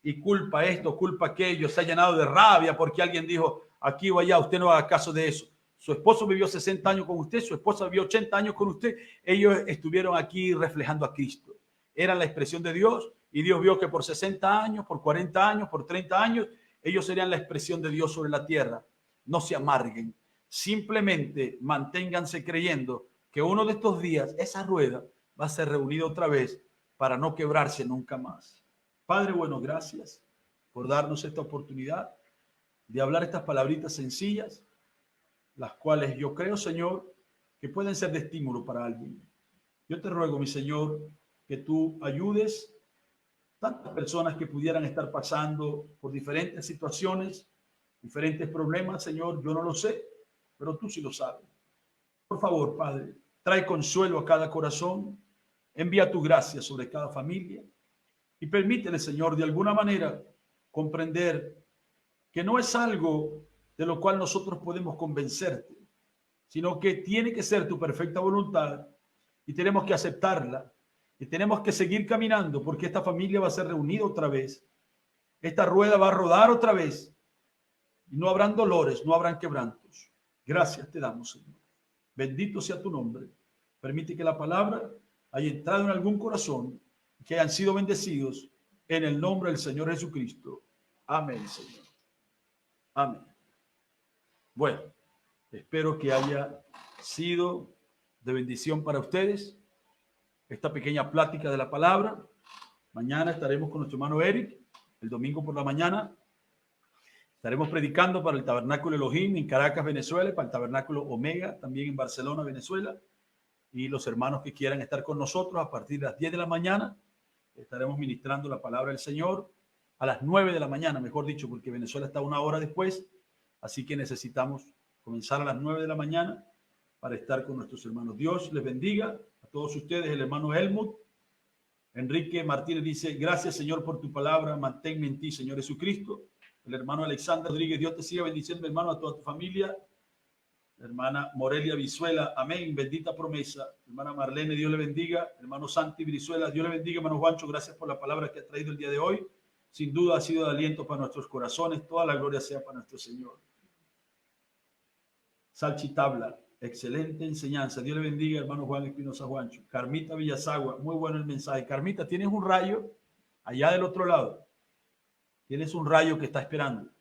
Y culpa esto, culpa aquello, se ha llenado de rabia porque alguien dijo, aquí o allá, usted no haga caso de eso. Su esposo vivió 60 años con usted, su esposa vivió 80 años con usted. Ellos estuvieron aquí reflejando a Cristo. Eran la expresión de Dios y Dios vio que por 60 años, por 40 años, por 30 años, ellos serían la expresión de Dios sobre la tierra. No se amarguen, simplemente manténganse creyendo que uno de estos días esa rueda va a ser reunida otra vez para no quebrarse nunca más. Padre, bueno, gracias por darnos esta oportunidad de hablar estas palabritas sencillas, las cuales yo creo, Señor, que pueden ser de estímulo para alguien. Yo te ruego, mi Señor, que tú ayudes tantas personas que pudieran estar pasando por diferentes situaciones, diferentes problemas, Señor, yo no lo sé, pero tú sí lo sabes. Por favor, Padre, trae consuelo a cada corazón, envía tu gracia sobre cada familia y permítele, Señor, de alguna manera comprender que no es algo de lo cual nosotros podemos convencerte, sino que tiene que ser tu perfecta voluntad y tenemos que aceptarla. Y tenemos que seguir caminando porque esta familia va a ser reunida otra vez. Esta rueda va a rodar otra vez. Y no habrán dolores, no habrán quebrantos. Gracias te damos, Señor. Bendito sea tu nombre. Permite que la palabra haya entrado en algún corazón, que hayan sido bendecidos en el nombre del Señor Jesucristo. Amén, Señor. Amén. Bueno, espero que haya sido de bendición para ustedes. esta pequeña plática de la palabra. Mañana estaremos con nuestro hermano Eric. El domingo por la mañana estaremos predicando para el Tabernáculo Elohim en Caracas, Venezuela, y para el Tabernáculo Omega también en Barcelona, Venezuela. Y los hermanos que quieran estar con nosotros a partir de las 10 de la mañana estaremos ministrando la palabra del Señor a las 9 de la mañana, mejor dicho, porque Venezuela está una hora después. Así que necesitamos comenzar a las 9 de la mañana para estar con nuestros hermanos. Dios les bendiga a todos ustedes. El hermano Helmut Enrique Martínez dice: gracias, Señor, por tu palabra. Manténme en ti, Señor Jesucristo. El hermano Alexander Rodríguez: Dios te siga bendiciendo, hermano, a toda tu familia. Hermana Morelia Vizuela: amén, bendita promesa. Hermana Marlene: Dios le bendiga. Hermano Santi Brizuela: Dios le bendiga. Hermano Juancho, gracias por la palabra que ha traído el día de hoy. Sin duda ha sido de aliento para nuestros corazones. Toda la gloria sea para nuestro Señor. Salchitabla: excelente enseñanza. Dios le bendiga, hermano Juan Espinosa Juancho. Carmita Villasagua: muy bueno el mensaje. Carmita, tienes un rayo allá del otro lado. Tienes un rayo que está esperando.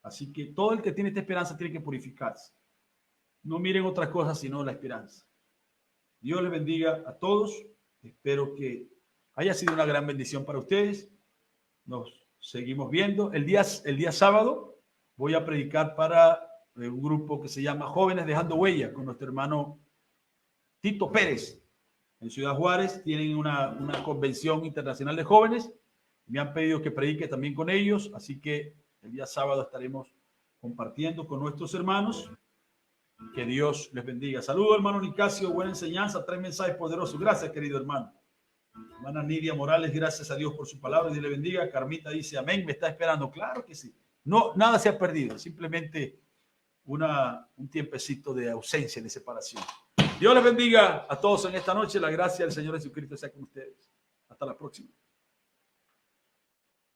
Así que todo el que tiene esta esperanza tiene que purificarse. No miren otra cosa sino la esperanza. Dios les bendiga a todos. Espero que haya sido una gran bendición para ustedes. Nos seguimos viendo. El día sábado voy a predicar para un grupo que se llama Jóvenes Dejando Huella, con nuestro hermano Tito Pérez. En Ciudad Juárez tienen una convención internacional de jóvenes. Me han pedido que predique también con ellos. Así que el día sábado estaremos compartiendo con nuestros hermanos. Que Dios les bendiga. Saludos, hermano Nicasio. Buena enseñanza. 3 mensajes poderosos. Gracias, querido hermano. Hermana Nidia Morales: gracias a Dios por su palabra. Dios le bendiga. Carmita dice: amén. Me está esperando. Claro que sí. No, nada se ha perdido. Simplemente un tiempecito de ausencia, de separación. Dios les bendiga a todos en esta noche. La gracia del Señor Jesucristo sea con ustedes. Hasta la próxima.